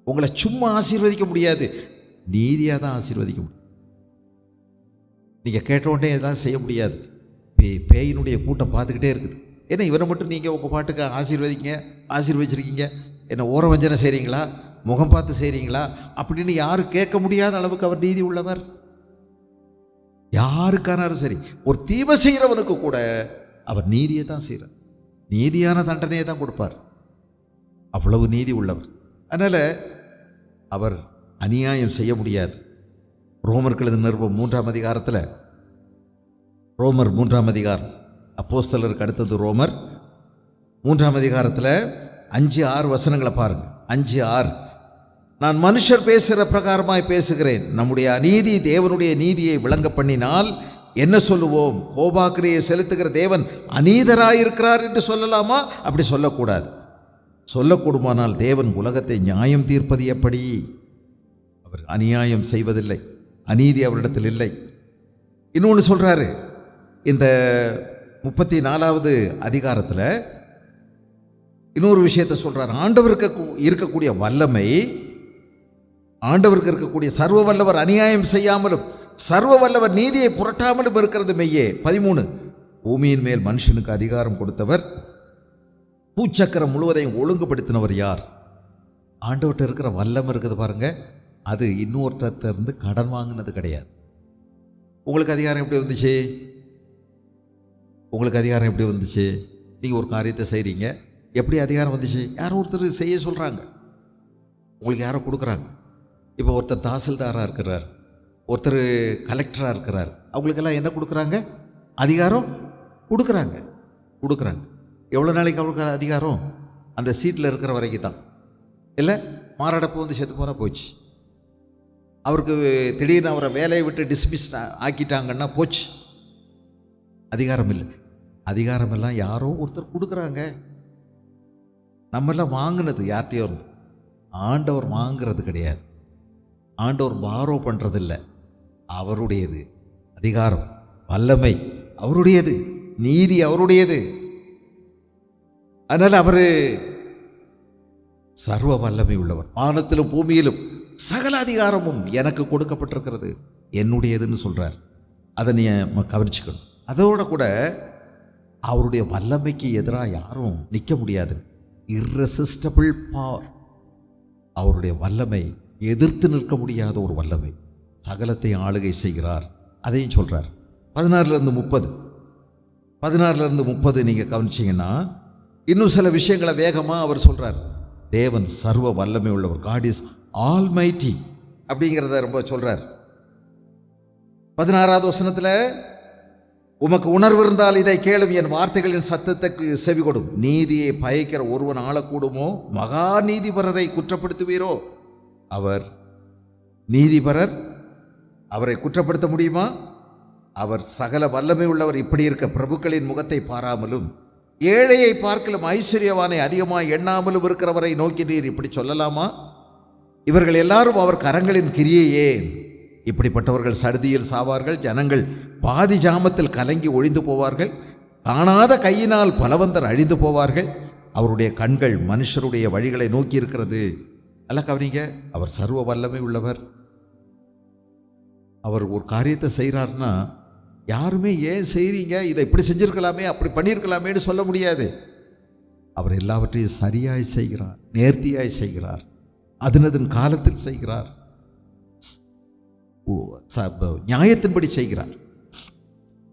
உங்களை சும்மா ஆசீர்வதிக்க முடியாது, நீதியாக தான் ஆசீர்வதிக்க முடியும். நீங்கள் கேட்ட உடனே இதெல்லாம் செய்ய முடியாது. பேயினுடைய கூட்டம் பார்த்துக்கிட்டே இருக்குது. ஏன்னா இவரை மட்டும் நீங்கள் உங்கள் பாட்டுக்கு ஆசீர்வதிச்சிருக்கீங்க, என்ன ஓர வஞ்சனை செய்கிறீங்களா, முகம் பார்த்து செய்கிறீங்களா அப்படின்னு யாரும் கேட்க முடியாத அளவுக்கு அவர் நீதி உள்ளவர். யாருக்கானாலும் சரி, ஒரு தீமை செய்கிறவனுக்கு கூட அவர் நீதியை தான் செய்கிறார். நீதியான தண்டனையை தான் கொடுப்பார். அவ்வளவு நீதி உள்ளவர். அதனால் அவர் அநியாயம் செய்ய முடியாது. ரோமர்கள் நிருபம் 3ஆம் அதிகாரத்தில், ரோமர் 3ஆம் அதிகாரம், அப்போஸ்தலருக்கு அடுத்தது ரோமர் 3ஆம் அதிகாரத்தில் 5-6 வசனங்களை பாருங்கள். 5-6, நான் மனுஷர் பேசுகிற பிரகாரமாய் பேசுகிறேன், நம்முடைய அநீதி தேவனுடைய நீதியை விளங்க பண்ணினால் என்ன சொல்லுவோம்? கோபாக்கிரியை செலுத்துகிற தேவன் அநீதராயிருக்கிறார் என்று சொல்லலாமா? அப்படி சொல்லக்கூடாது. சொல்லக்கூடுமானால் தேவன் உலகத்தை நியாயம் தீர்ப்பது எப்படி? அவர் அநியாயம் செய்வதில்லை, அநீதி அவரிடத்தில் இல்லை. இன்னொன்று சொல்கிறாரு, இந்த 34வது அதிகாரத்தில் இன்னொரு விஷயத்தை சொல்கிறார். ஆண்டவருக்கு இருக்கக்கூடிய வல்லமை, ஆண்டவருக்கு இருக்கக்கூடிய சர்வ வல்லவர் அநியாயம் செய்யாமலும் சர்வ வல்லவர் நீதியை புரட்டாமலும் இருக்கிறது மெய்யே. 13, பூமியின் மேல் மனுஷனுக்கு அதிகாரம் கொடுத்தவர், பூச்சக்கரம் முழுவதையும் ஒழுங்குபடுத்தினவர் யார்? ஆண்டவர்கிட்ட இருக்கிற வல்லமை இருக்குது பாருங்க, அது இன்னொருத்தருந்து கடன் வாங்கினது கிடையாது. உங்களுக்கு அதிகாரம் எப்படி வந்துச்சு? உங்களுக்கு அதிகாரம் எப்படி வந்துச்சு? நீங்கள் ஒரு காரியத்தை செய்கிறீங்க, எப்படி அதிகாரம் வந்துச்சு? யாரோ ஒருத்தர் செய்ய சொல்கிறாங்க, உங்களுக்கு யாரோ கொடுக்குறாங்க. இப்போ ஒருத்தர் தாசில்தாராக இருக்கிறார், ஒருத்தர் கலெக்டராக இருக்கிறார், அவங்களுக்கெல்லாம் என்ன கொடுக்குறாங்க? அதிகாரம் கொடுக்குறாங்க. எவ்வளோ நாளைக்கு அவங்களுக்கு அதிகாரம்? அந்த சீட்டில் இருக்கிற வரைக்கும் தான். இல்லை மாரடைப்பு வந்து செத்து போனால் போச்சு. அவருக்கு திடீர்னு அவரை வேலையை விட்டு டிஸ்மிஸ் ஆக்கிட்டாங்கன்னா போச்சு, அதிகாரம் இல்லை. அதிகாரமெல்லாம் யாரோ ஒருத்தர் கொடுக்குறாங்க. நம்மெல்லாம் வாங்கினது யார்கிட்டையோ இருந்து. ஆண்டவர் வாங்கிறது கிடையாது, ஆண்டவர் பாரோ பண்ணுறதில்லை. அவருடையது அதிகாரம், வல்லமை அவருடையது, நீதி அவருடையது. அதனால் அவர் சர்வ வல்லமை உள்ளவர். வானத்திலும் பூமியிலும் சகல அதிகாரமும் எனக்கு கொடுக்கப்பட்டிருக்கிறது, என்னுடையதுன்னு சொல்கிறார். அதை நீ கவனிச்சுக்கணும். அதோட கூட அவருடைய வல்லமைக்கு எதிராக யாரும் நிற்க முடியாது. Irresistible power. அவருடைய வல்லமை எதிர்த்து நிற்க முடியாத ஒரு வல்லமை. சகலத்தை ஆளுகை செய்கிறார், அதையும் சொல்கிறார். 16-30 நீங்கள் கவனிச்சிங்கன்னா இன்னும் சில விஷயங்களை வேகமாக அவர் சொல்கிறார். தேவன் சர்வ வல்லமை உள்ளவர், காட் இஸ் ஆல்மைட்டி அப்படிங்கிறத ரொம்ப சொல்கிறார். 16வது வசனத்தில், உமக்கு உணர்வு இருந்தால் இதை கேளும், என் வார்த்தைகளின் சத்தத்துக்கு செவி கொடும். நீதியை பயக்கிற ஒருவன் ஆளக்கூடுமோ? மகா நீதிபரரை குற்றப்படுத்துவீரோ? அவர் நீதிபரர், அவரை குற்றப்படுத்த முடியுமா? அவர் சகல வல்லமை உள்ளவர். இப்படி இருக்க பிரபுக்களின் முகத்தை பாராமலும் ஏழையை பார்க்கலும் ஐஸ்வர்யவானை அதிகமாக எண்ணாமலும் இருக்கிறவரை நோக்கி நீர் இப்படி சொல்லலாமா? இவர்கள் எல்லாரும் அவர் கரங்களின் கிரியையே. இப்படிப்பட்டவர்கள் சடுதியில் சாவார்கள், ஜனங்கள் பாதி ஜாமத்தில் கலங்கி ஒழிந்து போவார்கள், காணாத கையினால் பலவந்தர் அழிந்து போவார்கள். அவருடைய கண்கள் மனுஷருடைய வழிகளை நோக்கி இருக்கிறது. அல்ல கவனிங்க, அவர் சர்வ வல்லமை உள்ளவர். அவர் ஒரு காரியத்தை செய்கிறார்னா யாருமே ஏன் செய்கிறீங்க, இதை இப்படி செஞ்சுருக்கலாமே, அப்படி பண்ணியிருக்கலாமேன்னு சொல்ல முடியாது. அவர் எல்லாவற்றையும் சரியாய் செய்கிறார், நேர்த்தியாய் செய்கிறார், அதனதன் காலத்தில் செய்கிறார், நியாயத்தின்படி செய்கிறார்.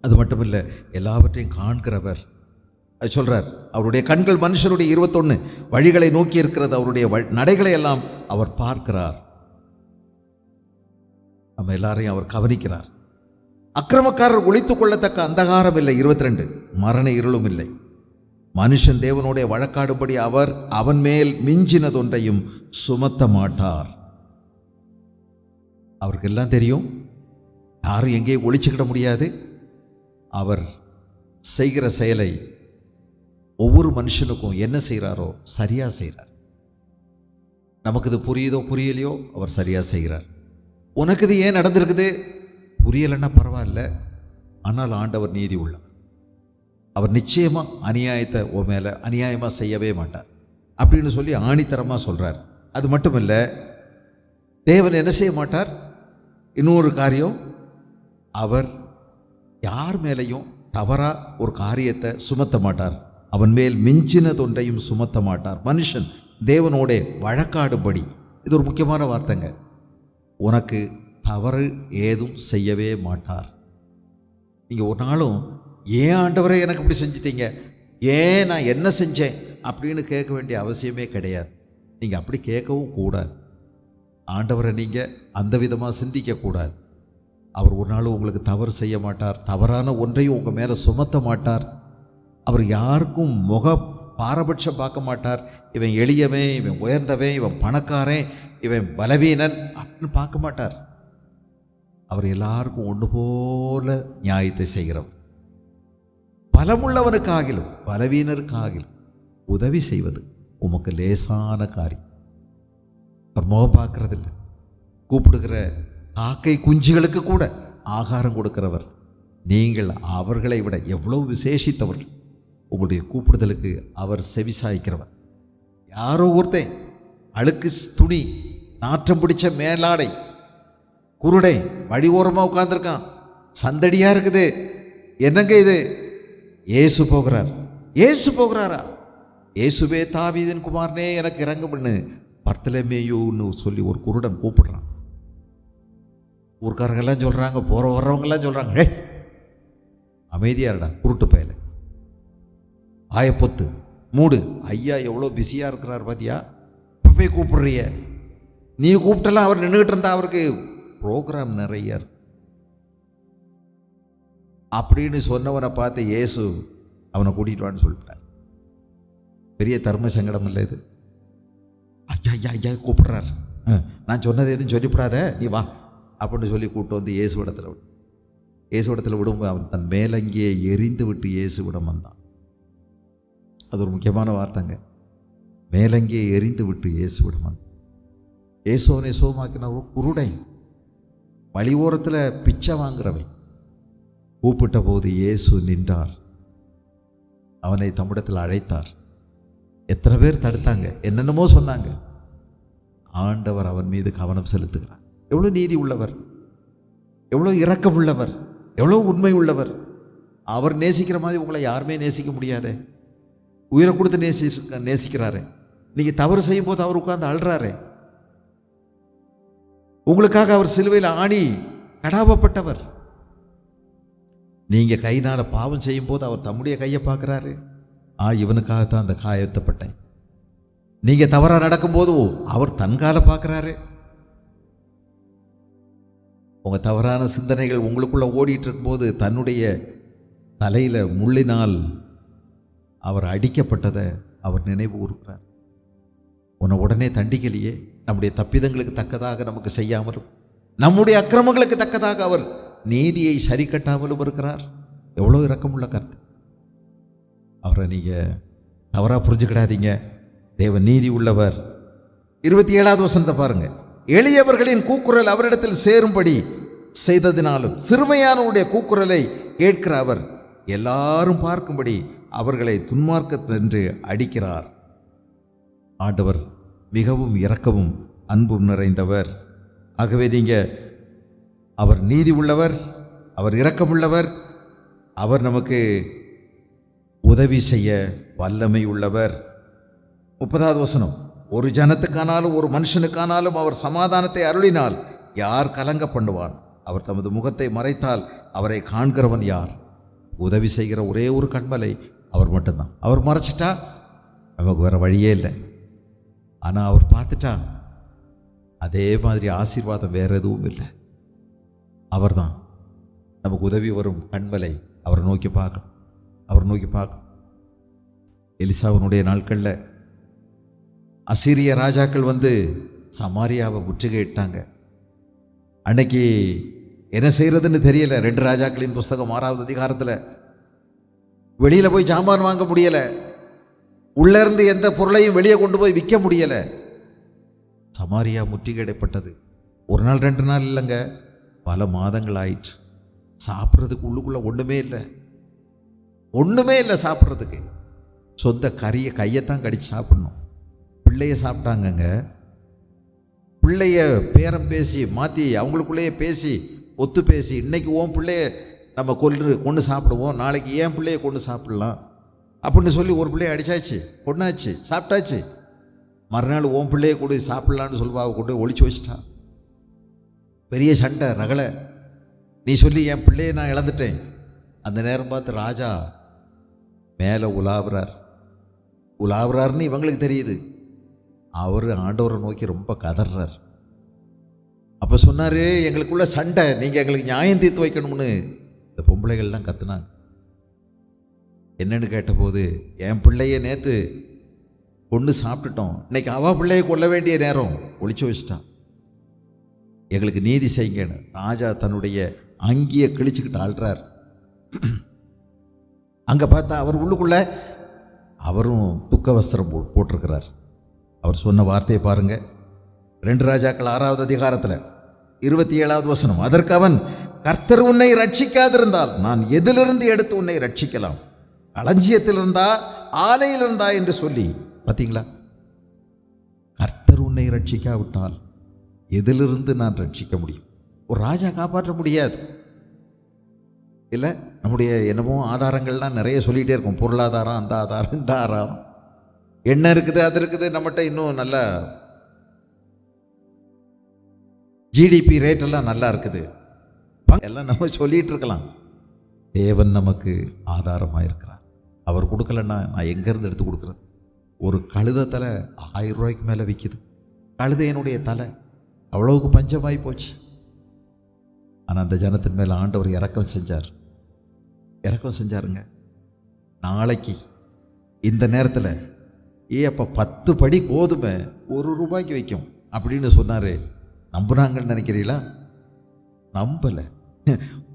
அது மட்டுமில்லை, எல்லாவற்றையும் காண்கிறவர். அது சொல்கிறார், அவருடைய கண்கள் மனுஷருடைய 21 வழிகளை நோக்கி இருக்கிறது, அவருடைய நடைகளை எல்லாம் அவர் பார்க்கிறார். நம்ம எல்லாரையும் அவர் கவனிக்கிறார். அக்கிரமக்காரர் ஒளித்துக் கொள்ளத்தக்க அந்தகாரம் இல்லை. 22 மரண இருளும் இல்லை. மனுஷன் தேவனுடைய வழக்காடும்படி அவர் அவன் மேல் மிஞ்சினதொன்றையும் சுமத்த மாட்டார். அவருக்கு எல்லாம் தெரியும், யாரும் எங்கேயும் ஒளிச்சுக்கிட முடியாது. அவர் செய்கிற செயலை ஒவ்வொரு மனுஷனுக்கும் என்ன செய்கிறாரோ சரியாக செய்கிறார். நமக்கு இது புரியுதோ புரியலையோ அவர் சரியாக செய்கிறார். உனக்கு இது ஏன் நடந்திருக்குது புரியலைன்னா பரவாயில்ல, ஆனால் ஆண்டவர் நீதி உள்ளவர். அவர் நிச்சயமாக அநியாயத்தை மேலே அநியாயமாக செய்யவே மாட்டார் அப்படின்னு சொல்லி ஆணித்தரமாக சொல்கிறார். அது மட்டும் இல்லை, தேவன் என்ன செய்ய மாட்டார், இன்னொரு காரியம், அவர் யார் மேலேயும் தவறாக ஒரு காரியத்தை சுமத்த மாட்டார். அவன் மேல் மிஞ்சினதொன்றையும் சுமத்த மாட்டார். மனுஷன் தேவனோட வழக்காடும்படி, இது ஒரு முக்கியமான வார்த்தைங்க, உனக்கு தவறு ஏதும் செய்யவே மாட்டார். நீங்கள் ஒரு நாளும் ஏன் ஆண்டவரே எனக்கு இப்படி செஞ்சிட்டீங்க, ஏன் நான் என்ன செஞ்சேன் அப்படின்னு கேட்க வேண்டிய அவசியமே கிடையாது. நீங்கள் அப்படி கேட்கவும் கூடாது. ஆண்டவரை நீங்கள் அந்த விதமாக சிந்திக்கக்கூடாது. அவர் ஒரு நாளும் உங்களுக்கு தவறு செய்ய மாட்டார், தவறான ஒன்றையும் உங்கள் மேலே சுமத்த மாட்டார். அவர் யாருக்கும் பாரபட்சம் பார்க்க மாட்டார். இவன் எளியவன், இவன் உயர்ந்தவன், இவன் பணக்காரன், இவன் பலவீனன் அப்படின்னு பார்க்க மாட்டார். அவர் எல்லாருக்கும் ஒன்று போல நியாயத்தை செய்கிறவர். பலமுள்ளவனுக்காகிலும் பலவீனருக்காகிலும் உதவி செய்வது உமக்கு லேசான காரியம். அவர் முகம் பார்க்கறதில்ல. கூப்பிடுகிற காக்கை குஞ்சுகளுக்கு கூட ஆகாரம் கொடுக்கிறவர். நீங்கள் அவர்களை விட எவ்வளவு விசேஷித்தவர்கள். உங்களுடைய கூப்பிடுதலுக்கு அவர் செவிசாய்க்கிறவர். யாரோ ஒருத்தன் அழுக்கு துணி, நாற்றம் பிடிச்ச மேலாடை, குருடை வழி ஓரமாக உட்கார்ந்துருக்கான், சந்தடியாக இருக்குது, என்னங்க இது, ஏசு போகிறார். ஏசு போகிறாரா? ஏசுவே தாவீதின் குமாரனே எனக்கு இறங்கும்னு பர்த்தலமேயுன்னு சொல்லி ஒரு குருடன் கூப்பிடுறான். ஊர்க்காரங்கெல்லாம் சொல்கிறாங்க, போகிற வர்றவங்கெல்லாம் சொல்கிறாங்க, ஹே அமைதியாருடா குருட்டு பயல, ஆயப்பொத்து மூடு, ஐயா எவ்வளோ பிஸியாக இருக்கிறார் பாத்தியா, இப்போ போய் கூப்பிடுறிய, நீ கூப்பிட்டலாம் அவர் நின்றுக்கிட்டு இருந்தா, அவருக்கு ப்ரோக்ராம் நிறைய அப்படின்னு சொன்னவனை பார்த்து இயேசு அவனை கூட்டிகிட்டு வான்னு சொல்லிட்டார். பெரிய தர்ம சங்கடம் இல்லை இது. ஐயா ஐயா ஐயா கூப்பிடுறார், நான் சொன்னது எதுவும் சொல்லிவிடாத நீ வா அப்படின்னு சொல்லி கூப்பிட்டு வந்து இயேசுவிடத்தில் விடும்போது அவன் தன் மேலங்கியே எரிந்து விட்டு இயேசுவிடம் வந்தான். அது ஒரு முக்கியமான வார்த்தைங்க, மேலங்கியே எரிந்து விட்டு இயேசுவிடம் வந்தான். இயேசு அவனை சோமாக்கின ஒரு குருடை, வழி ஓரத்தில் பிச்சை வாங்குறவை. கூப்பிட்ட போது இயேசு நின்றார், அவனை தம்மிடத்தில் அழைத்தார். எத்தனை பேர் தடுத்தாங்க, என்னென்னமோ சொன்னாங்க. ஆண்டவர் அவன் மீது கவனம் செலுத்துகிறார். எவ்வளோ நீதி உள்ளவர், எவ்வளோ இரக்கம் உள்ளவர், எவ்வளோ உண்மை உள்ளவர். அவர் நேசிக்கிற மாதிரி உங்களை யாருமே நேசிக்க முடியாதே. உயிரை கொடுத்து நேசிக்கிறாரு. நீங்கள் தவறு செய்யும் போது அவர் உட்கார்ந்து அழுறாரு. உங்களுக்காக அவர் சிலுவையில் ஆணி கடாவப்பட்டவர். நீங்கள் கையினால் பாவம் செய்யும் போது அவர் தம்முடைய கையை பார்க்குறாரு. இவனுக்காகத்தான் அந்த காயத்தப்பட்டேன். நீங்கள் தவறாக நடக்கும்போது அவர் தன்கால பார்க்குறாரு. உங்கள் தவறான சிந்தனைகள் உங்களுக்குள்ளே ஓடிட்டு இருக்கும்போது தன்னுடைய தலையில் முள்ளினால் அவர் அடிக்கப்பட்டதை அவர் நினைவு கூறுகிறார். உன்னை உடனே தண்டிக்கலையே, நம்முடைய தப்பிதங்களுக்கு தக்கதாக நமக்கு செய்யாமலும் நம்முடைய அக்கிரமங்களுக்கு தக்கதாக அவர் நீதியை சரி கட்டாமலும் இருக்கிறார். எவ்வளோ இரக்கமுள்ள கருத்து. அவரை நீங்கள் தவறாக புரிஞ்சுக்கிடாதீங்க. தேவன் நீதி உள்ளவர். 27வது வசனத்தை பாருங்க. எளியவர்களின் கூக்குரல் அவரிடத்தில் சேரும்படி செய்ததினாலும் சிறுமையானவருடைய கூக்குரலை கேட்கிற அவர் எல்லாரும் பார்க்கும்படி அவர்களை துன்மார்க்கத்தினின்று அடிக்கிறார். ஆண்டவர் மிகவும் இரக்கமும் அன்பும் நிறைந்தவர். ஆகவே நீங்கள் அவர் நீதி உள்ளவர், அவர் இரக்கமுள்ளவர், அவர் நமக்கு உதவி செய்ய வல்லமை உள்ளவர். 30வது வசனம். ஒரு ஜனத்துக்கானாலும் ஒரு மனுஷனுக்கானாலும் அவர் சமாதானத்தை அருளினால் யார் கலங்க பண்ணுவான்? அவர் தமது முகத்தை மறைத்தால் அவரை காண்கிறவன் யார்? உதவி செய்கிற ஒரே ஒரு கண்மலை அவர் மட்டும்தான். அவர் மறைச்சிட்டா நமக்கு வேறு வழியே இல்லை. ஆனால் அவர் பார்த்துட்டா அதே மாதிரி ஆசீர்வாதம் வேறு எதுவும் இல்லை. அவர் தான் நமக்கு உதவி வரும் கண்மலை. அவரை நோக்கி பார்க்கணும், அவர் நோக்கி பார்க்கணும். எலிசாவினுடைய நாட்களில் அசீரிய ராஜாக்கள் வந்து சமாரியாவை முற்றுகையிட்டாங்க. அன்னைக்கு என்ன செய்யறதுன்னு தெரியல. 2 ராஜாக்களின் புஸ்தகம் 6வது அதிகாரத்தில் வெளியில போய் சாமான் வாங்க முடியல, உள்ள இருந்து எந்த பொருளையும் வெளியே கொண்டு போய் விற்க முடியல. சமாரியா முற்றுகையிடப்பட்டது. 1 நாள் 2 நாள் இல்லைங்க, பல மாதங்கள் ஆயிற்று. சாப்பிட்றதுக்கு உள்ளுக்குள்ள ஒண்ணுமே இல்லை சாப்பிட்றதுக்கு. சொந்த கையைத்தான் கடிச்சு சாப்பிடணும். பிள்ளைய சாப்பிட்டாங்கங்க. பிள்ளைய பேரம் பேசி மாற்றி அவங்களுக்குள்ளேயே பேசி ஒத்து பேசி, இன்னைக்கு உன் பிள்ளைய நம்ம கொண்டு சாப்பிடுவோம், நாளைக்கு ஏன் பிள்ளைய கொண்டு சாப்பிடலாம் அப்படின்னு சொல்லி ஒரு பிள்ளைய அடிச்சாச்சு, கொண்டாச்சு, சாப்பிட்டாச்சு. மறுநாள் உன் பிள்ளைய கொண்டு சாப்பிடலான்னு சொல்லுவா, கொண்டு ஒளிச்சு வச்சிட்டா. பெரிய சண்டை ரகலை. நீ சொல்லி என் பிள்ளையை நான் இழந்துட்டேன். அந்த நேரம் பார்த்து ராஜா மேலே உலாவுறாருன்னு இவங்களுக்கு தெரியுது. அவர் ஆண்டவரை நோக்கி ரொம்ப கதறார். அப்போ சொன்னார், எங்களுக்குள்ள சண்டை, நீங்கள் எங்களுக்கு நியாயம் தீர்த்து வைக்கணும்னு இந்த பொம்பளைகள்லாம் கத்துனாங்க. என்னன்னு கேட்டபோது, என் பிள்ளைய நேற்று கொண்டு சாப்பிட்டுட்டோம், இன்னைக்கு அவ பிள்ளையை கொல்ல வேண்டிய நேரம், ஒளிச்சு வச்சிட்டான், எங்களுக்கு நீதி செய்யுங்கன்னு ராஜா தன்னுடைய அங்கியை கிழிச்சுக்கிட்டு ஆள்றார். அங்கே பார்த்தா அவர் உள்ளுக்குள்ள அவரும் துக்க வஸ்திரம் போட்டிருக்கிறார். அவர் சொன்ன வார்த்தையை பாருங்க, 2 ராஜாக்கள் 6வது அதிகாரத்தில் 27வது வசனம். அதற்கு அவன், கர்த்தர் உன்னை ரட்சிக்காதிருந்தால் நான் எதிலிருந்து எடுத்து உன்னை ரட்சிக்கலாம்? களஞ்சியத்தில் இருந்தா ஆலையில் இருந்தா என்று சொல்லி. பார்த்தீங்களா, கர்த்தர் உன்னை ரட்சிக்காவிட்டால் எதிலிருந்து நான் ரட்சிக்க முடியும்? ஒரு ராஜா காப்பாற்ற முடியாது இல்லை. நம்முடைய என்னமோ ஆதாரங்கள்லாம் நிறைய சொல்லிகிட்டே இருக்கும். பொருளாதாரம், அந்த ஆதாரம், இந்த ஆதாரம், என்ன இருக்குது, அது இருக்குது. நம்மகிட்ட இன்னும் நல்ல ஜிடிபி ரேட்டெல்லாம் நல்லா இருக்குது, எல்லாம் நம்ம சொல்லிகிட்டு இருக்கலாம். தேவன் நமக்கு ஆதாரமாக இருக்கிறார். அவர் கொடுக்கலன்னா நான் எங்கேருந்து எடுத்து கொடுக்குறது? ஒரு கழுதை தலை 1000 ரூபாய்க்கு மேலே விற்கிது. கழுதையினுடைய தலை அவ்வளவுக்கு பஞ்சமாகி போச்சு. ஆனால் அந்த ஜனத்தின் மேலே ஆண்டவர் இரக்கம் செஞ்சாருங்க. நாளைக்கு இந்த நேரத்தில் அப்போ 10 படி கோதுமை 1 ரூபாய்க்கு வைக்கும் அப்படின்னு சொன்னார். நம்புனாங்கன்னு நினைக்கிறீங்களா? நம்பலை.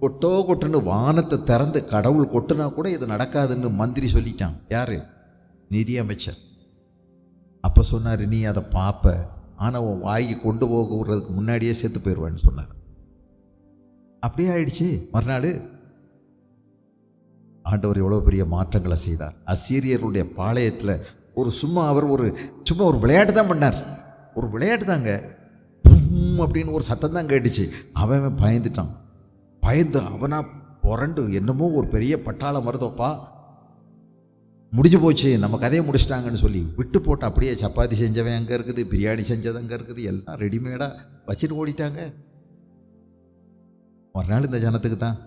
கொட்டுன்னு வானத்தை திறந்து கடவுள் கொட்டுனா கூட இது நடக்காதுன்னு மந்திரி சொல்லிட்டான். யார்? நிதியமைச்சர். அப்போ சொன்னார், நீ அதை பார்ப்ப, ஆனால் உன் வாய்க்கு கொண்டு போகிறதுக்கு முன்னாடியே செத்து போயிடுவேன்னு சொன்னார். அப்படியே ஆயிடுச்சு. மறுநாள் ஆண்டவர் எவ்வளோ பெரிய மாற்றங்களை செய்தார். அசீரியருடைய பாளையத்தில் அவர் சும்மா ஒரு விளையாட்டு தான் பண்ணார். ஒரு விளையாட்டு தாங்க. அப்படின்னு ஒரு சத்தம் தான் கேட்டுச்சு. அவன் பயந்துட்டான். பயந்து அவனா புரண்டு, என்னமோ ஒரு பெரிய பட்டாளம் வருதோப்பா, முடிஞ்சு போச்சு, நம்ம கதையை முடிச்சிட்டாங்கன்னு சொல்லி விட்டு போட்டு அப்படியே சப்பாத்தி செஞ்சவன் அங்கே இருக்குது, பிரியாணி செஞ்சது அங்கே இருக்குது, எல்லாம் ரெடிமேடாக வச்சுட்டு ஓடிட்டாங்க. ஒரு நாள் இந்த ஜனத்துக்கு தான்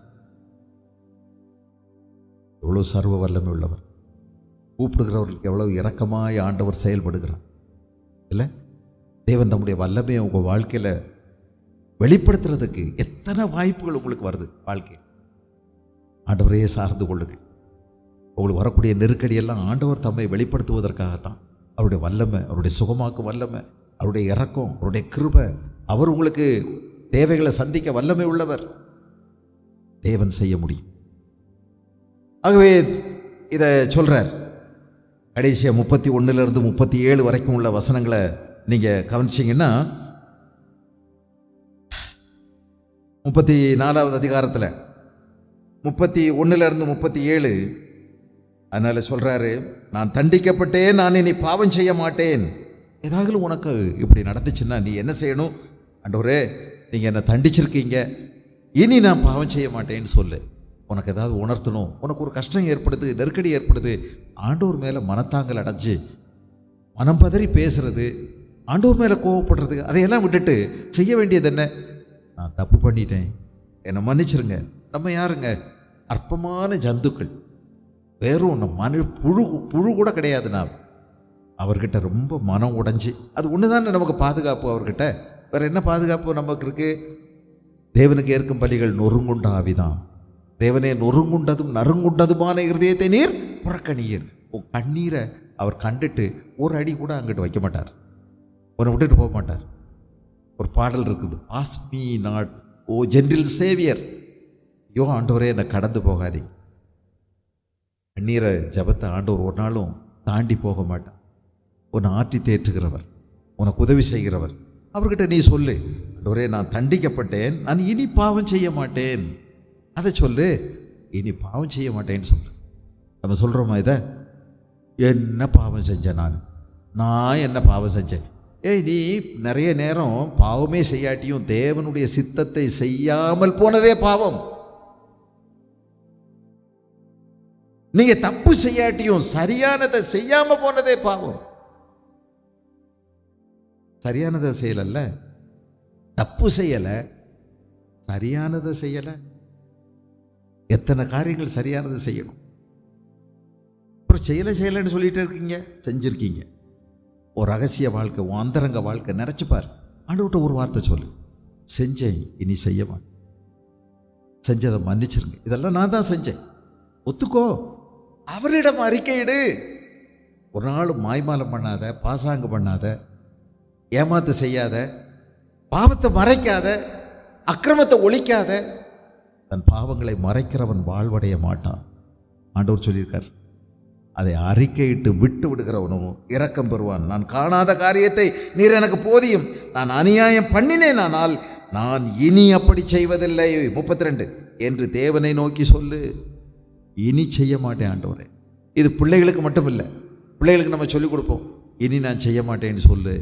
எவ்வளோ சர்வ வல்லமை உள்ளவர், கூப்பிடுகிறவர்களுக்கு எவ்வளோ இரக்கமாய் ஆண்டவர் செயல்படுகிறார் இல்லை? தேவன் தம்முடைய வல்லமையை உங்கள் வாழ்க்கையில் வெளிப்படுத்துறதுக்கு எத்தனை வாய்ப்புகள் உங்களுக்கு வருது. வாழ்க்கை ஆண்டவரையே சார்ந்து கொள்ளுங்கள். உங்களுக்கு வரக்கூடிய நெருக்கடியெல்லாம் ஆண்டவர் தம்மை வெளிப்படுத்துவதற்காகத்தான். அவருடைய வல்லமை, அவருடைய சுகமாக்கும் வல்லமை, அவருடைய இரக்கம், அவருடைய கிருபை, அவர் உங்களுக்கு தேவைகளை சந்திக்க வல்லமை உள்ளவர். தேவன் செய்ய முடியும். ஆகவே இதை சொல்றார். கடைசியாக 31 37 வரைக்கும் உள்ள வசனங்களை நீங்கள் கவனிச்சிங்கன்னா, 34வது அதிகாரத்தில் 31 37 அதனால் சொல்கிறாரு, நான் தண்டிக்கப்பட்டேன், நான் இனி பாவம் செய்ய மாட்டேன். ஏதாவது உனக்கு இப்படி நடந்துச்சுன்னா நீ என்ன செய்யணும்? ஆண்டவரே, நீங்கள் என்னை தண்டிச்சிருக்கீங்க, இனி நான் பாவம் செய்ய மாட்டேன்னு சொல்லு. உனக்கு ஏதாவது உணர்த்தணும், உனக்கு ஒரு கஷ்டம் ஏற்படுது, நெருக்கடி ஏற்படுது, ஆண்டவர் மேலே மனத்தாங்கல் அடைஞ்சு மனம் பதறி பேசுறது, ஆண்டவர் மேலே கோவப்படுறது, அதையெல்லாம் விட்டுட்டு செய்ய வேண்டியது என்ன? நான் தப்பு பண்ணிட்டேன், என்னை மன்னிச்சிருங்க. நம்ம யாருங்க? அற்பமான ஜந்துக்கள், வேறும் புழு கூட கிடையாது. நான் அவர்கிட்ட ரொம்ப மனம் உடைஞ்சி, அது ஒன்று தானே நமக்கு பாதுகாப்பு. அவர்கிட்ட வேறு என்ன பாதுகாப்பு நமக்கு இருக்கு? தேவனுக்கு ஏற்கும் பலிகள் நொறுங்குண்ட ஆவிதான். தேவனே, நொறுங்குண்டதும் நறுங்குண்டதுமான இருதயத்தை நீர் புறக்கணியர். உன் கண்ணீரை அவர் கண்டுட்டு ஒரு அடி கூட அங்கிட்டு வைக்க மாட்டார், உன்னை விட்டுட்டு போக மாட்டார். ஒரு பாடல் இருக்குது, pass me not O gentle saviour, ஐயோ ஆண்டவரே என்னை கடந்து போகாதே. கண்ணீரை ஜபத்தை ஆண்டவர் ஒரு நாளும் தாண்டி போக மாட்டார். உன்னை ஆற்றி தேற்றுகிறவர், உனக்கு உதவி செய்கிறவர். அவர்கிட்ட நீ சொல்லு, ஆண்டவரே நான் தண்டிக்கப்பட்டேன், நான் இனி பாவம் செய்ய மாட்டேன். அதை சொல்லு, இனி பாவம் செய்ய மாட்டேன்னு சொல்லு. நம்ம சொல்கிறோமா இதை? என்ன பாவம் செஞ்சேன் நான் என்ன பாவம் செஞ்சேன்? நீ நிறைய நேரம் பாவமே செய்யாட்டியும் தேவனுடைய சித்தத்தை செய்யாமல் போனதே பாவம். நீங்க தப்பு செய்யாட்டியும் சரியானதை செய்யாம போனதே பாவம். சரியானதை செய்யல, தப்பு செய்யல, சரியானதை செய்யல. எத்தனை காரியங்கள் சரியானதை செய்யணும், அப்புறம் செய்யலைன்னு சொல்லிட்டு இருக்கீங்க. செஞ்சிருக்கீங்க. ஒரு ரகசிய வாழ்க்கை, அந்தரங்க வாழ்க்கை நினைச்சுப்பார். ஆண்டவர்கிட்ட ஒரு வார்த்தை சொல்லு, செஞ்சேன் இனி செய்ய மாட்டேன், செஞ்சதை மன்னிச்சிருங்க, இதெல்லாம் நான் தான் செஞ்சேன், ஒத்துக்கோ. அவரிடம் அறிக்கையிடு. ஒரு நாள் மாய்மாலம் பண்ணாத, பாசாங்கு பண்ணாத, ஏமாத்து செய்யாத, பாவத்தை மறைக்காத, அக்கிரமத்தை ஒழிக்காத. தன் பாவங்களை மறைக்கிறவன் வாழ்வடைய மாட்டான். ஆண்டவர் சொல்லியிருக்கார். அதை அறிக்கையிட்டு விட்டு விடுகிறவனும் இரக்கம் பெறுவான். நான் காணாத காரியத்தை நீர் எனக்கு போதியும், நான் அநியாயம் பண்ணினேன், ஆனால் நான் இனி அப்படி செய்வதில்லை. 32 என்று தேவனை நோக்கி சொல்லு. இனி செய்ய மாட்டேன் ஆண்டவரே. இது பிள்ளைகளுக்கு மட்டும் இல்லை, பிள்ளைகளுக்கு நம்ம சொல்லிக் கொடுப்போம். இனி நான் செய்ய மாட்டேன்னு சொல்லு.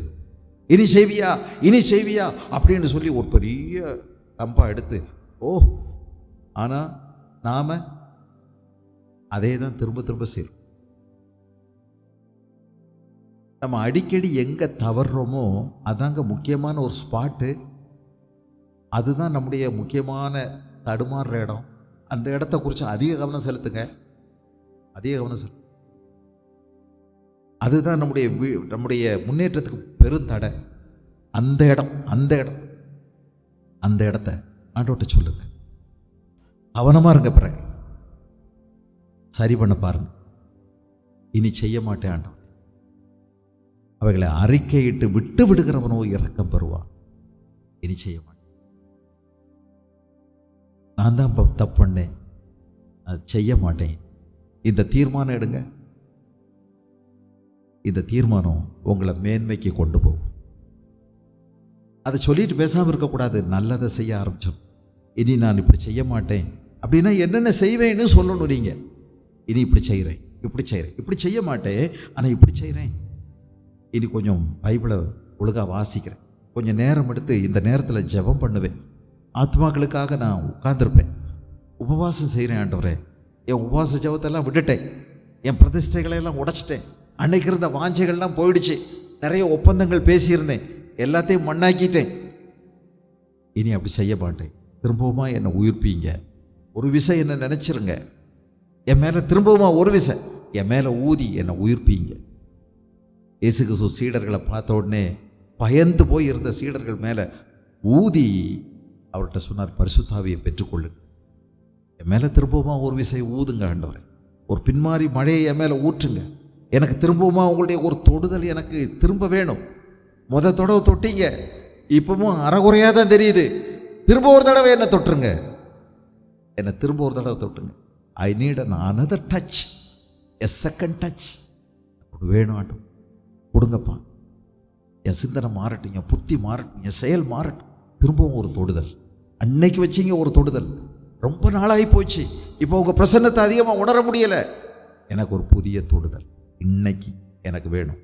இனி செய்வியா, இனி செய்வியா அப்படின்னு சொல்லி ஒரு பெரிய கம்பா எடுத்து, ஓ, ஆனால் நாம் அதே தான் திரும்ப திரும்ப செய்கிறோம். நம்ம அடிக்கடி எங்கே தவறுறோமோ அதாங்க முக்கியமான ஒரு ஸ்பாட்டு. அதுதான் நம்முடைய முக்கியமான தடுமாறுற இடம். அந்த இடத்த குறித்து அதிக கவனம் செலுத்துங்க, அதிக கவனம் செலுத்து. அதுதான் நம்முடைய முன்னேற்றத்துக்கு பெருந்தடை. அந்த இடத்த ஆண்டவர்கிட்ட சொல்லுங்க. கவனமாக இருங்க. பிறகு சரி பண்ண பாருங்க. இனி செய்ய மாட்டேன் ஆண்டவர். அவைகளை அறிக்கையிட்டு விட்டு விடுகிறவனோ இரக்கம் பெறுவான். இனி செய்ய மாட்டேன், நான் தான் தப்பு பண்ணேன், அது செய்ய மாட்டேன். இந்த தீர்மானம் எடுங்க. இந்த தீர்மானம் உங்களை மேன்மைக்கு கொண்டு போகும். அதை சொல்லிட்டு பேசாமல் இருக்கக்கூடாது. நல்லதை செய்ய ஆரம்பிச்சிடும். இனி நான் இப்படி செய்ய மாட்டேன் அப்படின்னா என்னென்ன செய்வேன்னு சொல்லணும். நீங்கள் இனி இப்படி செய்கிறேன், இப்படி செய்ய மாட்டேன், ஆனால் இப்படி செய்கிறேன். இனி கொஞ்சம் பைபிளை ஒழுங்காக வாசிக்கிறேன், கொஞ்சம் நேரம் எடுத்து இந்த நேரத்தில் ஜெபம் பண்ணுவேன், ஆத்மாக்களுக்காக நான் உட்கார்ந்துருப்பேன், உபவாசம் செய்கிறேன். ஆண்டவரே, என் உபவாச ஜெபத்தெல்லாம் விட்டுட்டேன், என் பிரதிஷ்டைகளை எல்லாம் உடைச்சிட்டேன், அன்னைக்கு இருந்த வாஞ்சைகள்லாம் போயிடுச்சு, நிறைய ஒப்பந்தங்கள் பேசியிருந்தேன், எல்லாத்தையும் மண்ணாக்கிட்டேன். இனி அப்படி செய்ய மாட்டேன். திரும்பவுமா என்னை உயிர்ப்பீங்க. ஒரு விசை என்னை நினச்சிருங்க. என் மேலே திரும்பவுமா ஒரு விசை என் மேலே ஊதி என்னை உயிர்ப்பீங்க. இயேசு கிறிஸ்து சீடர்களை பார்த்த உடனே பயந்து போய் இருந்த சீடர்கள் மேலே ஊதி அவர்கிட்ட சொன்னார், பரிசுத்தாவியை பெற்றுக்கொள்ளுங்க. என் மேலே திரும்பவுமா ஒரு விசை ஊதுங்க ஆண்டவரே. ஒரு பின்மாறி மழையை என் மேலே ஊற்றுங்க. எனக்கு திரும்பவுமா உங்களுடைய ஒரு தொடுதல் எனக்கு திரும்ப வேணும். தடவை தொட்டீங்க, இப்பவும் அறகுறையாக தான் தெரியுது. திரும்ப ஒரு தடவை என்னை தொட்டுருங்க, என்னை திரும்ப ஒரு தடவை தொட்டுங்க. I need another touch, a second touch வேணும். ஆட்டம் கொடுங்கப்பா. என் சிந்தனை மாறட்டும், என் புத்தி மாறட்டும், என் செயல் மாறட்டும். திரும்பவும் ஒரு தொடுதல். அன்னைக்கு வச்சிங்க ஒரு தொடுதல், ரொம்ப நாளாகி போச்சு, இப்போ உங்கள் பிரசன்னத்தை அதிகமாக உணர முடியலை. எனக்கு ஒரு புதிய தொடுதல் இன்னைக்கு எனக்கு வேணும்.